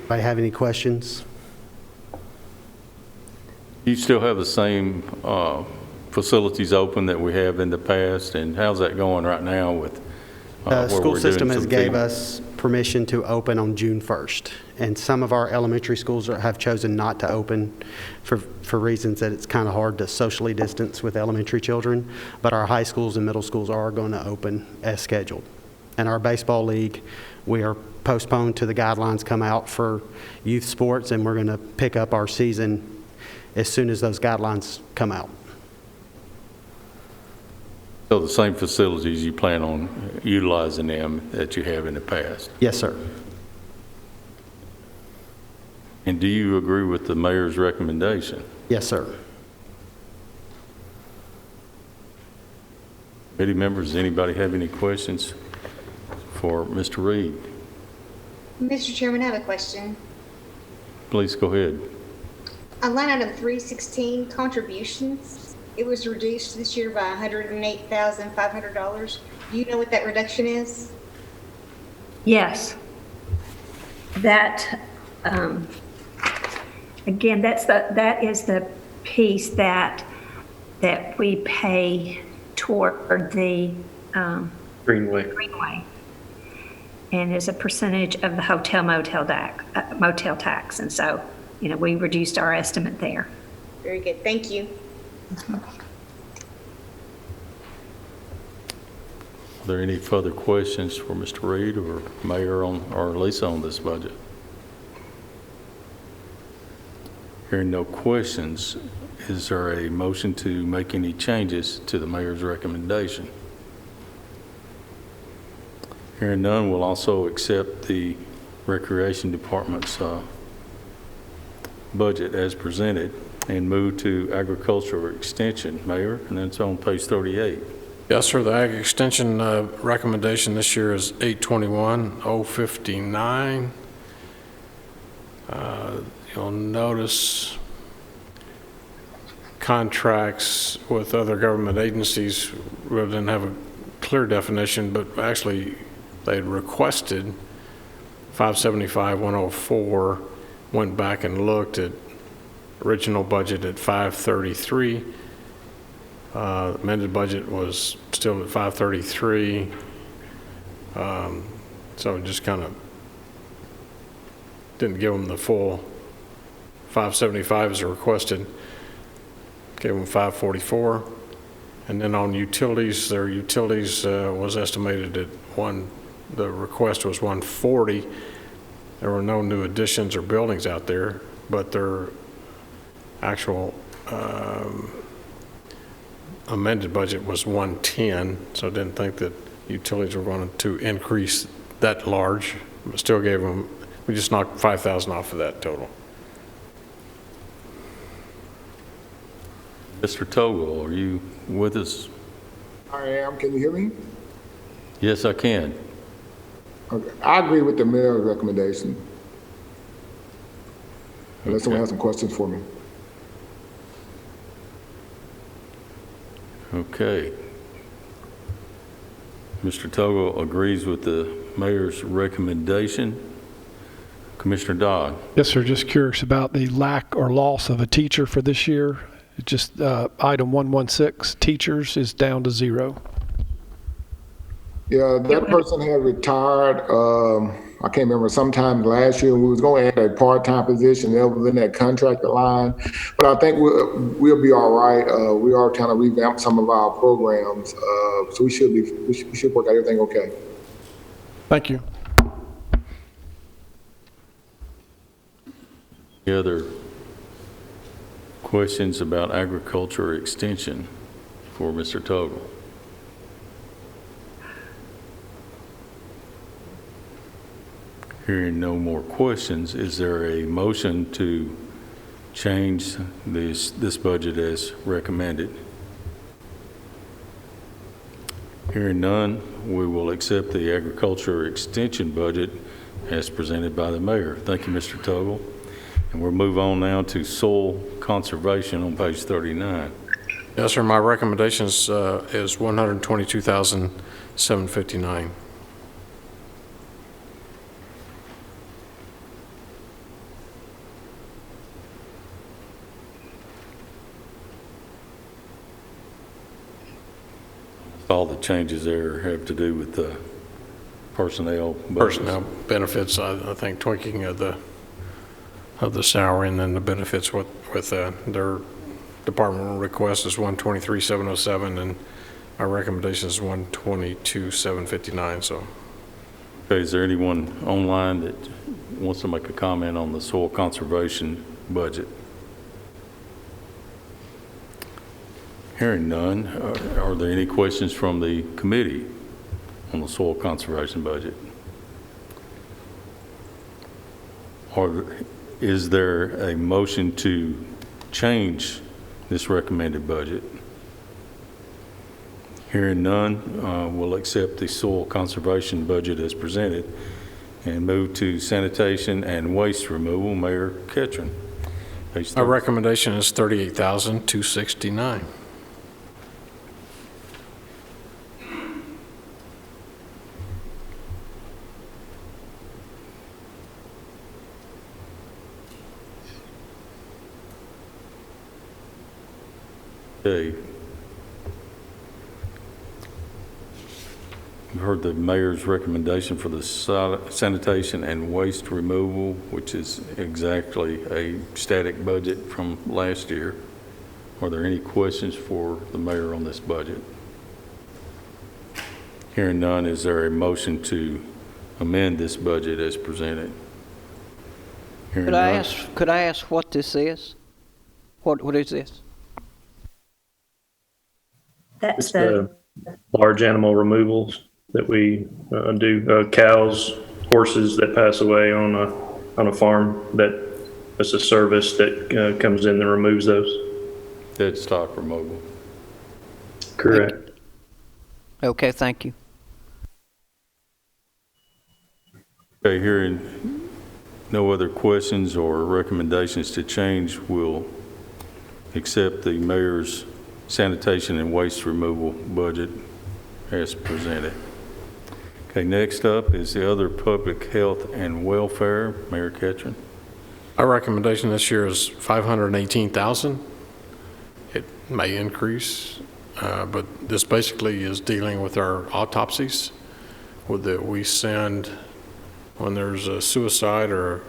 Anybody have any questions? You still have the same facilities open that we have in the past, and how's that going right now with The where school we're system doing has some gave feeding? us permission to open on June 1st, and some of our elementary schools have chosen not to open for reasons that it's kind of hard to socially distance with elementary children, but our high schools and middle schools are going to open as scheduled. And our baseball league, we are postponed to the guidelines come out for youth sports, and we're going to pick up our season as soon as those guidelines come out. So the same facilities, you plan on utilizing them that you have in the past? Yes, sir. And do you agree with the mayor's recommendation? Yes, sir. Committee members, does anybody have any questions for Mr. Reed? Mr. Chairman, I have a question. Please go ahead. On line item 316, contributions, it was reduced this year by $108,500. Do you know what that reduction is? Yes. That, again, that is the piece that we pay toward the Greenway. And is a percentage of the hotel motel tax. And so, we reduced our estimate there. Very good. Thank you. Are there any further questions for Mr. Reed or Mayor or Lisa on this budget? Hearing no questions, is there a motion to make any changes to the mayor's recommendation? Hearing none, we'll also accept the Recreation Department's budget as presented and move to Agricultural Extension, Mayor, and that's on page 38. Yes, sir, the Ag Extension recommendation this year is 821,059. You'll notice contracts with other government agencies really didn't have a clear definition, but actually they had requested 575,104, went back and looked at original budget at 533. Amended budget was still at 533. So it just kind of didn't give them the full 575 as requested. gave them 544. And then on utilities, their utilities was estimated at the request was 140. There were no new additions or buildings out there, but their actual amended budget was 110, so I didn't think that utilities were going to increase that large, but still gave them, we just knocked 5,000 off of that total. Mr. Toggle, are you with us? I am. Can you hear me? Yes, I can. Okay. I agree with the mayor's recommendation. Unless someone has some questions for me. Okay. Mr. Toggle agrees with the mayor's recommendation. Commissioner Dodd. Yes, sir. Just curious about the lack or loss of a teacher for this year. Just item 116, teachers is down to 0. Yeah, that person had retired. I can't remember, sometime last year. We was going to add a part-time position other than that contractor line, but I think we'll be all right. We are trying to revamp some of our programs, so we should work out everything okay. Thank you. Any other questions about agriculture extension for Mr. Toggle? Hearing no more questions, is there a motion to change this budget as recommended? Hearing none, we will accept the agriculture extension budget as presented by the mayor. Thank you, Mr. Toggle. And we'll move on now to soil conservation on page 39. Yes, sir. My recommendation is $122,759. All the changes there have to do with the personnel budgets. Personnel benefits, I think tweaking of the salary, and then the benefits with their departmental request is $123,707, and my recommendation is $122,759. So, okay, is there anyone online that wants to make a comment on the soil conservation budget? Hearing none, are there any questions from the committee on the soil conservation budget? Or is there a motion to change this recommended budget? Hearing none, we'll accept the soil conservation budget as presented and move to sanitation and waste removal. Mayor Ketron. my recommendation is $38,269. Okay. You've heard the mayor's recommendation for the sanitation and waste removal, which is exactly a static budget from last year. Are there any questions for the mayor on this budget? Hearing none, is there a motion to amend this budget as presented? Could I ask what this is? What is this? That's the large animal removals that we do. Cows, horses that pass away on a farm. That's a service that comes in that removes those. Dead stock removal. Correct. Okay, thank you. Okay, hearing no other questions or recommendations to change, we'll accept the mayor's sanitation and waste removal budget as presented. Okay, next up is the other public health and welfare. Mayor Ketron. Our recommendation this year is $518,000. It may increase, but this basically is dealing with our autopsies that we send when there's a suicide or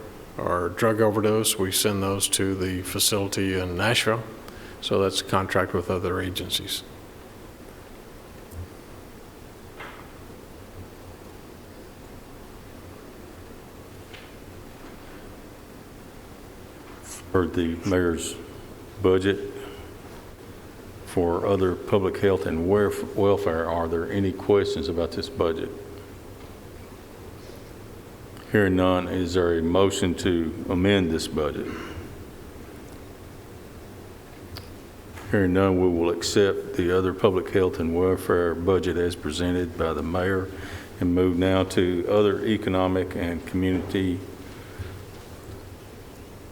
drug overdose. We send those to the facility in Nashville. So that's a contract with other agencies. For the mayor's budget for other public health and welfare, are there any questions about this budget? Hearing none, is there a motion to amend this budget? Hearing none, we will accept the other public health and welfare budget as presented by the mayor and move now to other economic and community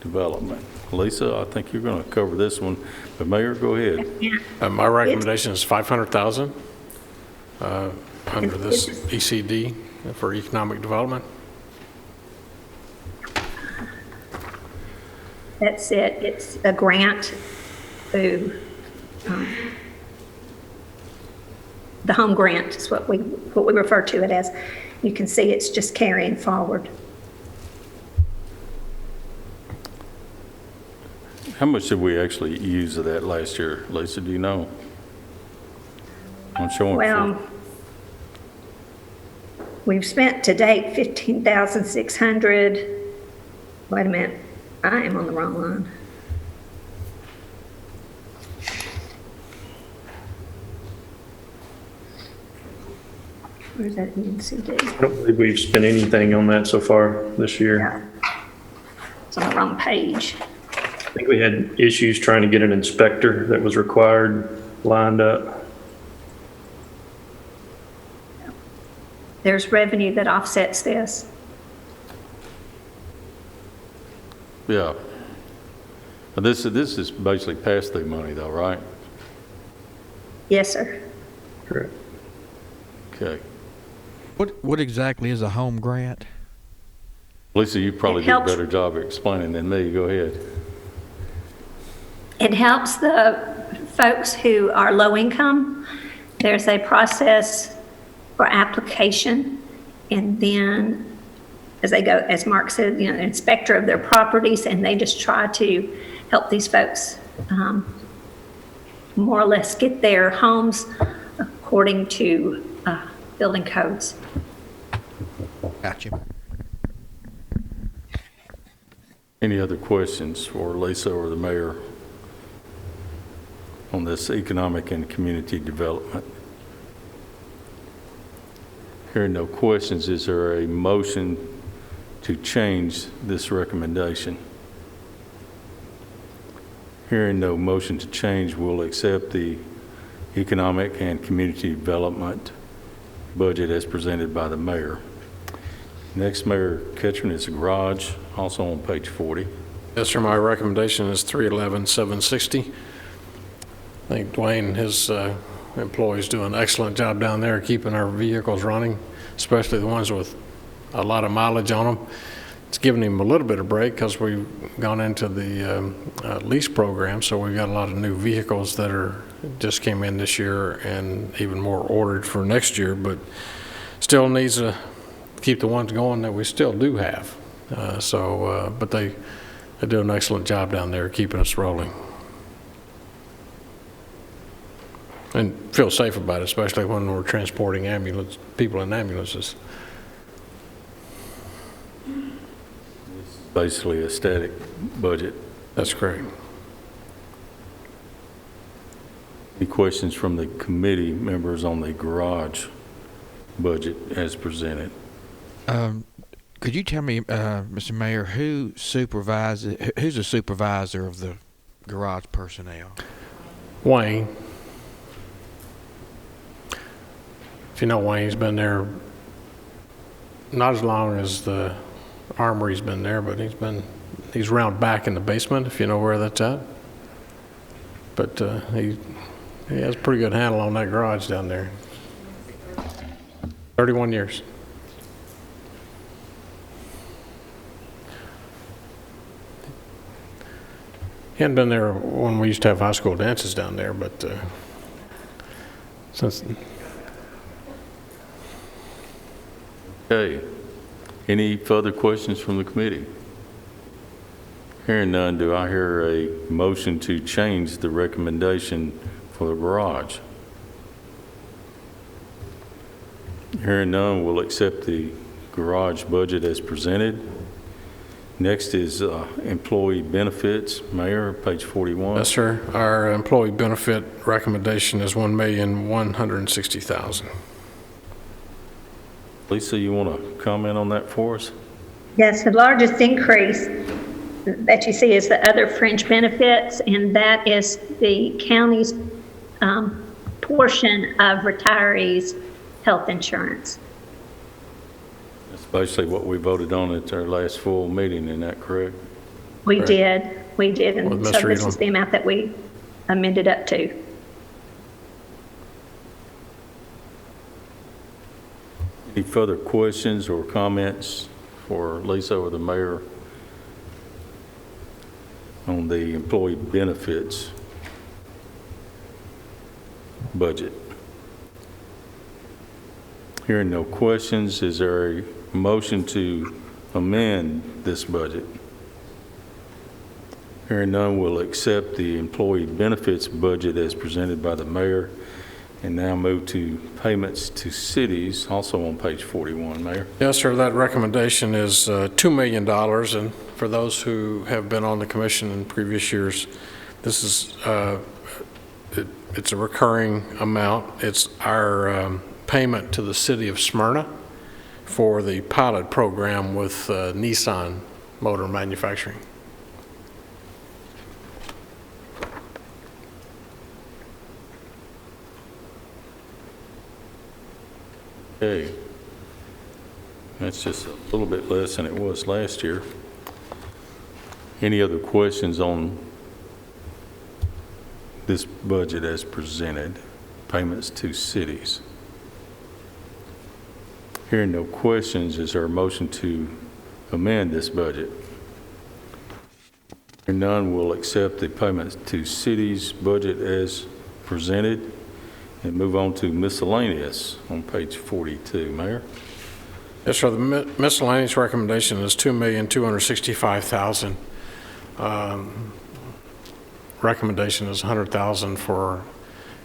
development. Lisa, I think you're going to cover this one, but Mayor, go ahead. My recommendation is 500,000 under this ECD for economic development. That's it. It's a grant through the home grant is what we refer to it as. You can see it's just carrying forward. How much did we actually use of that last year, Lisa? Do you know? I'm showing. Well, we've spent to date 15,600. Wait a minute, I am on the wrong line. Where's that ENCD? I don't believe we've spent anything on that so far this year. Yeah. It's on the wrong page. I think we had issues trying to get an inspector that was required lined up. There's revenue that offsets this. Yeah. But this is basically pass-through money though, right? Yes, sir. Correct. Okay. What exactly is a home grant? Lisa, you probably did a better job of explaining than me. Go ahead. It helps the folks who are low income. There's a process for application, and then as they go, as Mark said, you know, an inspector of their properties, and they just try to help these folks more or less get their homes according to building codes. Gotcha. Any other questions for Lisa or the mayor on this economic and community development? Hearing no questions, is there a motion to change this recommendation? Hearing no motion to change, we'll accept the economic and community development budget as presented by the mayor. Next, Mayor Ketchum, is the garage, also on page 40. Yes, sir. My recommendation is 311,760. I think Dwayne and his employees do an excellent job down there keeping our vehicles running, especially the ones with a lot of mileage on them. It's given him a little bit of break because we've gone into the lease program, so we've got a lot of new vehicles that are just came in this year and even more ordered for next year, but still needs to keep the ones going that we still do have. But they do an excellent job down there keeping us rolling. And feel safe about it, especially when we're transporting people in ambulances. Basically a static budget. That's correct. Any questions from the committee members on the garage budget as presented? Could you tell me, Mr. Mayor, who's the supervisor of the garage personnel? Wayne. If you know Wayne, he's been there not as long as the armory's been there, but he's round back in the basement, if you know where that's at. But he has a pretty good handle on that garage down there. 31 years. He hadn't been there when we used to have high school dances down there, but since. Okay. Any further questions from the committee? Hearing none, do I hear a motion to change the recommendation for the garage? Hearing none, we'll accept the garage budget as presented. Next is employee benefits. Mayor, page 41. Yes, sir. Our employee benefit recommendation is $1,160,000. Lisa, you want to comment on that for us? Yes, the largest increase that you see is the other fringe benefits, and that is the county's portion of retirees' health insurance. That's basically what we voted on at our last full meeting, isn't that correct? We did, With and Ms. so this Riedel. is the amount that we amended up to. Any further questions or comments for Lisa or the mayor on the employee benefits budget? Hearing no questions, is there a motion to amend this budget? Hearing none, we'll accept the employee benefits budget as presented by the mayor and now move to payments to cities, also on page 41, Mayor. Yes, sir. That recommendation is $2 million. And for those who have been on the commission in previous years, this is it's a recurring amount. It's our payment to the city of Smyrna for the pilot program with Nissan Motor Manufacturing. Okay. That's just a little bit less than it was last year. Any other questions on this budget as presented? Payments to cities. Hearing no questions, is there a motion to amend this budget? Hearing none, we'll accept the payments to cities budget as presented and move on to miscellaneous on page 42. Mayor? Yes, sir. The miscellaneous recommendation is $2,265,000. Recommendation is $100,000 for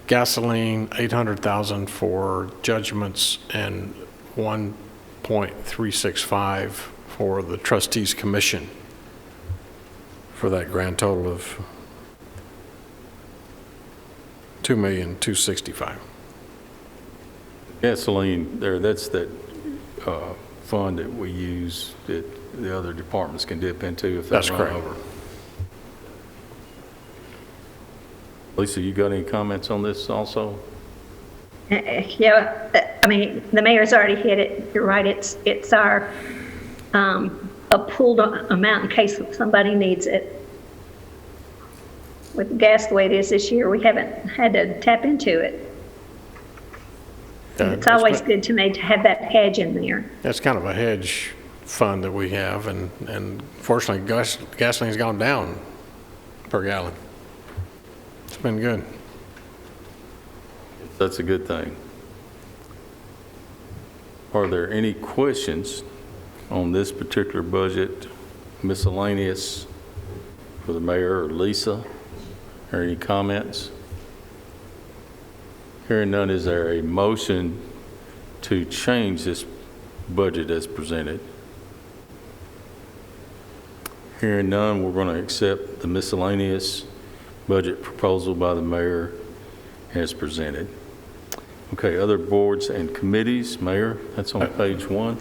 gasoline, $800,000 for judgments, and $1.365 for the trustees commission, for that grand total of $2,265,000. Gasoline there, that's that fund that we use that the other departments can dip into if they That's run correct. over. Lisa, you got any comments on this also? Yeah, I mean, the mayor's already hit it. You're right, it's our, a pooled amount in case somebody needs it. With gas the way it is this year, we haven't had to tap into it. It's always good to me to have that hedge in there. That's kind of a hedge fund that we have, and fortunately, gasoline's gone down per gallon. It's been good. That's a good thing. Are there any questions on this particular budget, miscellaneous, for the mayor or Lisa? Or any comments? Hearing none, is there a motion to change this budget as presented? Hearing none, we're going to accept the miscellaneous budget proposal by the mayor as presented. Okay, other boards and committees, Mayor, that's on page 1.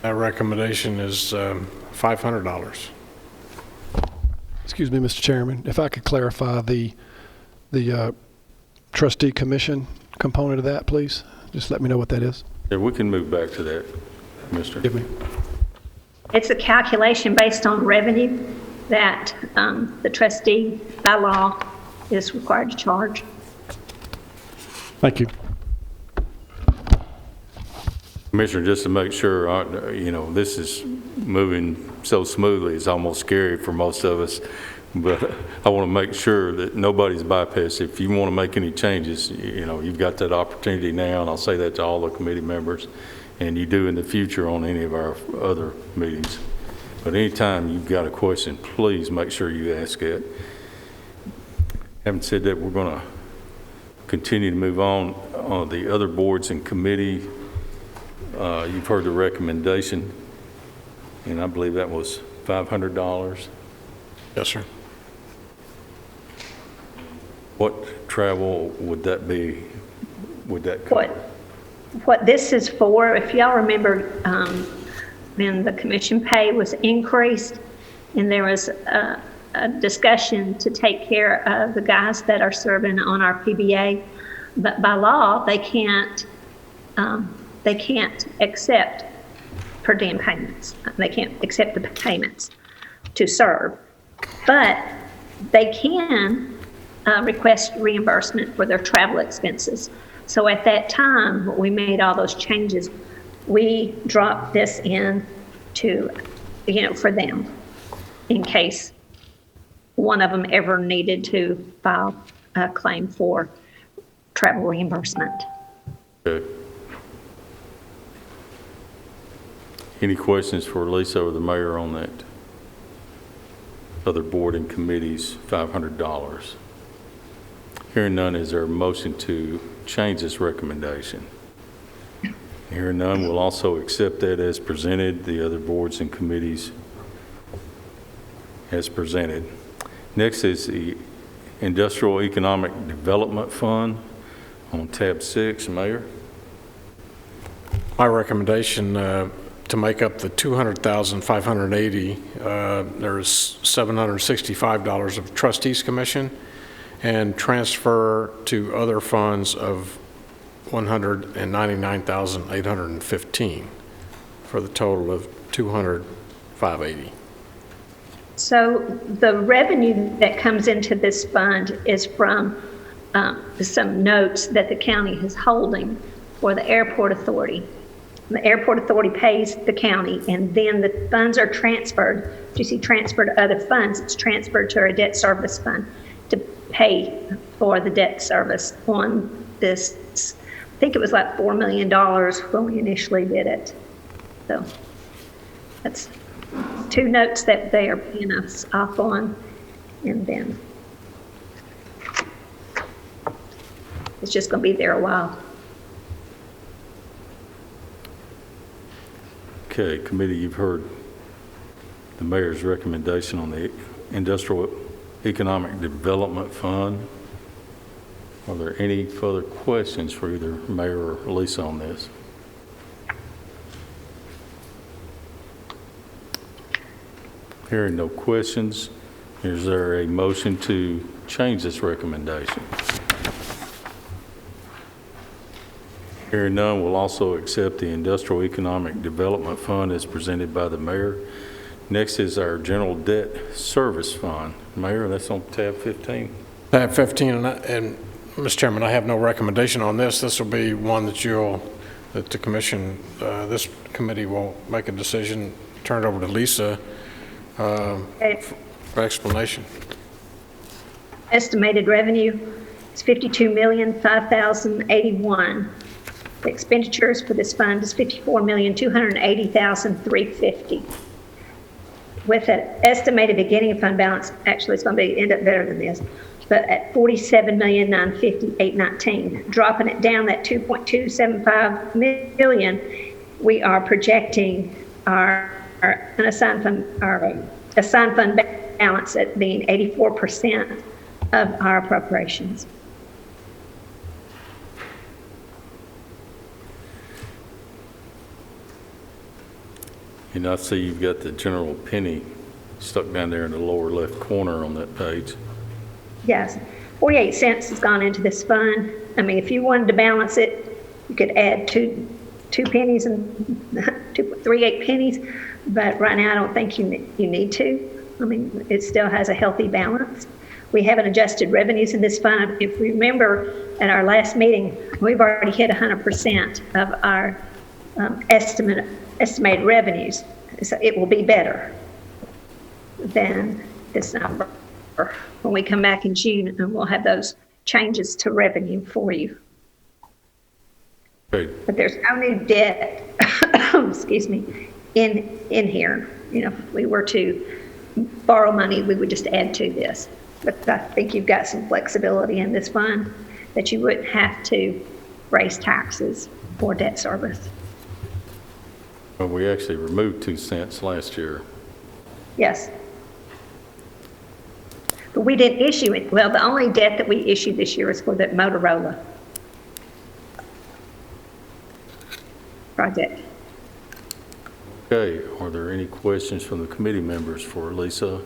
That recommendation is $500. Excuse me, Mr. Chairman, if I could clarify the trustee commission component of that, please. Just let me know what that is. Yeah, we can move back to that, Mr. Give me. It's a calculation based on revenue that the trustee by law is required to charge. Thank you. Commissioner, just to make sure, this is moving so smoothly, it's almost scary for most of us, but I want to make sure that nobody's bypassed. If you want to make any changes, you've got that opportunity now, and I'll say that to all the committee members, and you do in the future on any of our other meetings. But anytime you've got a question, please make sure you ask it. Having said that, we're going to continue to move on the other boards and committee. You've heard the recommendation, and I believe that was $500. Yes, sir. What travel would that be? Would that cover? What this is for, if y'all remember, when the commission pay was increased, and there was a discussion to take care of the guys that are serving on our PBA, but by law, they can't accept per diem payments. They can't accept the payments to serve, but they can request reimbursement for their travel expenses. So at that time, when we made all those changes, we dropped this in to, for them, in case one of them ever needed to file a claim for travel reimbursement. Okay. Any questions for Lisa or the mayor on that? Other board and committees, $500. Hearing none, is there a motion to change this recommendation? Hearing none, we'll also accept that as presented, the other boards and committees as presented. Next is the Industrial Economic Development Fund on tab 6, Mayor. My recommendation to make up the $200,580, there's $765 of trustees commission, and transfer to other funds of $199,815 for the total of $200,580. So the revenue that comes into this fund is from some notes that the county is holding for the airport authority. The airport authority pays the county, and then the funds are transferred. If you see transferred to other funds, it's transferred to our debt service fund to pay for the debt service on this. I think it was like $4 million when we initially did it. So that's two notes that they are paying us off on, and then it's just going to be there a while. Okay, committee, you've heard the mayor's recommendation on the Industrial Economic Development Fund. Are there any further questions for either Mayor or Lisa on this? Hearing no questions, is there a motion to change this recommendation? Hearing none, we'll also accept the Industrial Economic Development Fund as presented by the mayor. Next is our General Debt Service Fund. Mayor, that's on tab 15. Tab 15, and Mr. Chairman, I have no recommendation on this. This will be one that the commission, this committee will make a decision, turn it over to Lisa for explanation. Estimated revenue is $52,005,081. The expenditures for this fund is $54,280,350. With an estimated beginning fund balance, actually it's going to end up better than this, but at $47,950,819. Dropping it down that $2.275 million, we are projecting our assigned fund balance at being 84% of our appropriations. And I see you've got the general penny stuck down there in the lower left corner on that page. Yes, 48 cents has gone into this fund. I mean, if you wanted to balance it, you could add two pennies and 2.38 pennies, but right now I don't think you need to. I mean, it still has a healthy balance. We haven't adjusted revenues in this fund. If we remember at our last meeting, we've already hit 100% of our estimated revenues. So it will be better than this number when we come back in June, and we'll have those changes to revenue for you. Okay. But there's no new debt, excuse me, in here. You know, if we were to borrow money, we would just add to this. But I think you've got some flexibility in this fund that you wouldn't have to raise taxes for debt service. Well, we actually removed 2 cents last year. Yes. But we didn't issue it. Well, the only debt that we issued this year is for the Motorola project. Okay, are there any questions from the committee members for Lisa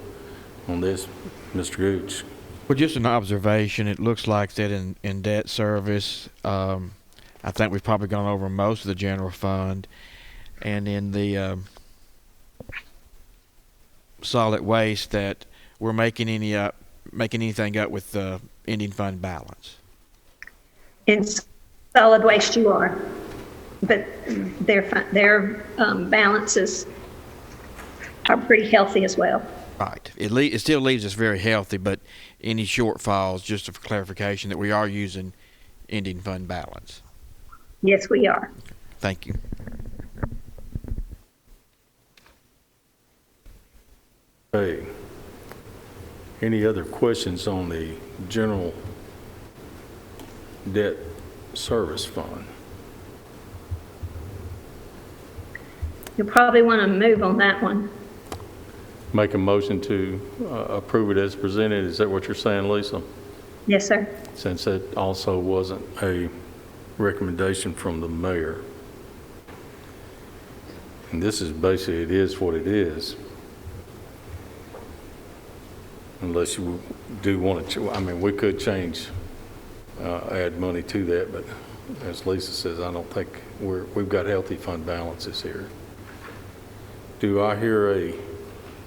on this? Mr. Gooch? Well, just an observation. It looks like that in debt service, I think we've probably gone over most of the general fund. And in the solid waste, that we're making anything up with the ending fund balance. In solid waste, you are, but their balances are pretty healthy as well. Right. It still leaves us very healthy, but any shortfalls, just for clarification, that we are using ending fund balance. Yes, we are. Thank you. Okay. Any other questions on the general debt service fund? You'll probably want to move on that one. Make a motion to approve it as presented. Is that what you're saying, Lisa? Yes, sir. Since that also wasn't a recommendation from the mayor. And this is basically, it is what it is. Unless you do want to, I mean, we could change, add money to that, but as Lisa says, I don't think we've got healthy fund balances here. Do I hear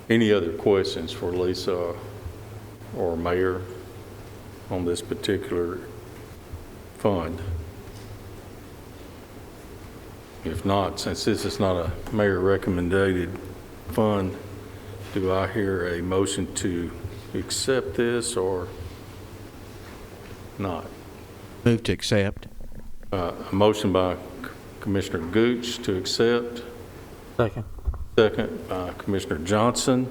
any other questions for Lisa or Mayor on this particular fund? If not, since this is not a mayor recommended fund, do I hear a motion to accept this or not? Move to accept. A motion by Commissioner Gooch to accept. Second. Second by Commissioner Johnson.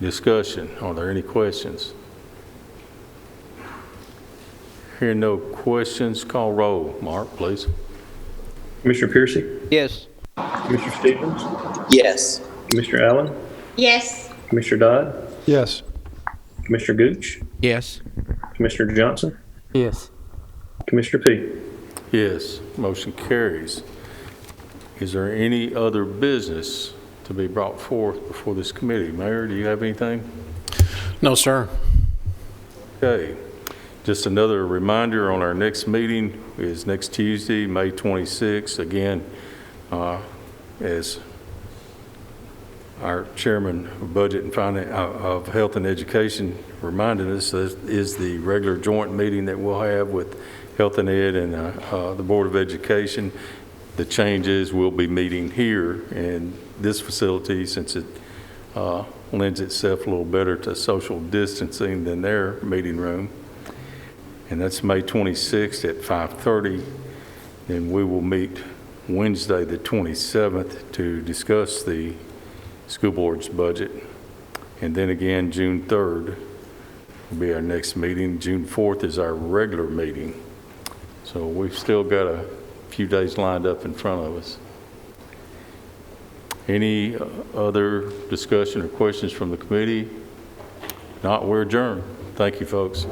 Discussion. Are there any questions? Hearing no questions, call roll. Mark, please. Commissioner Piercy? Yes. Commissioner Stevens? Yes. Commissioner Allen? Yes. Commissioner Dodd? Yes. Commissioner Gooch? Yes. Commissioner Johnson? Yes. Commissioner P? Yes, motion carries. Is there any other business to be brought forth before this committee? Mayor, do you have anything? No, sir. Okay. Just another reminder, on our next meeting is next Tuesday, May 26th. Again, as our chairman of Budget and Finance of Health and Education reminded us, this is the regular joint meeting that we'll have with Health and Ed and the Board of Education. The changes will be meeting here in this facility, since it lends itself a little better to social distancing than their meeting room. And that's May 26th at 5:30. Then we will meet Wednesday, the 27th, to discuss the school board's budget. And then again, June 3rd will be our next meeting. June 4th is our regular meeting. So we've still got a few days lined up in front of us. Any other discussion or questions from the committee? Not, we're adjourned. Thank you, folks.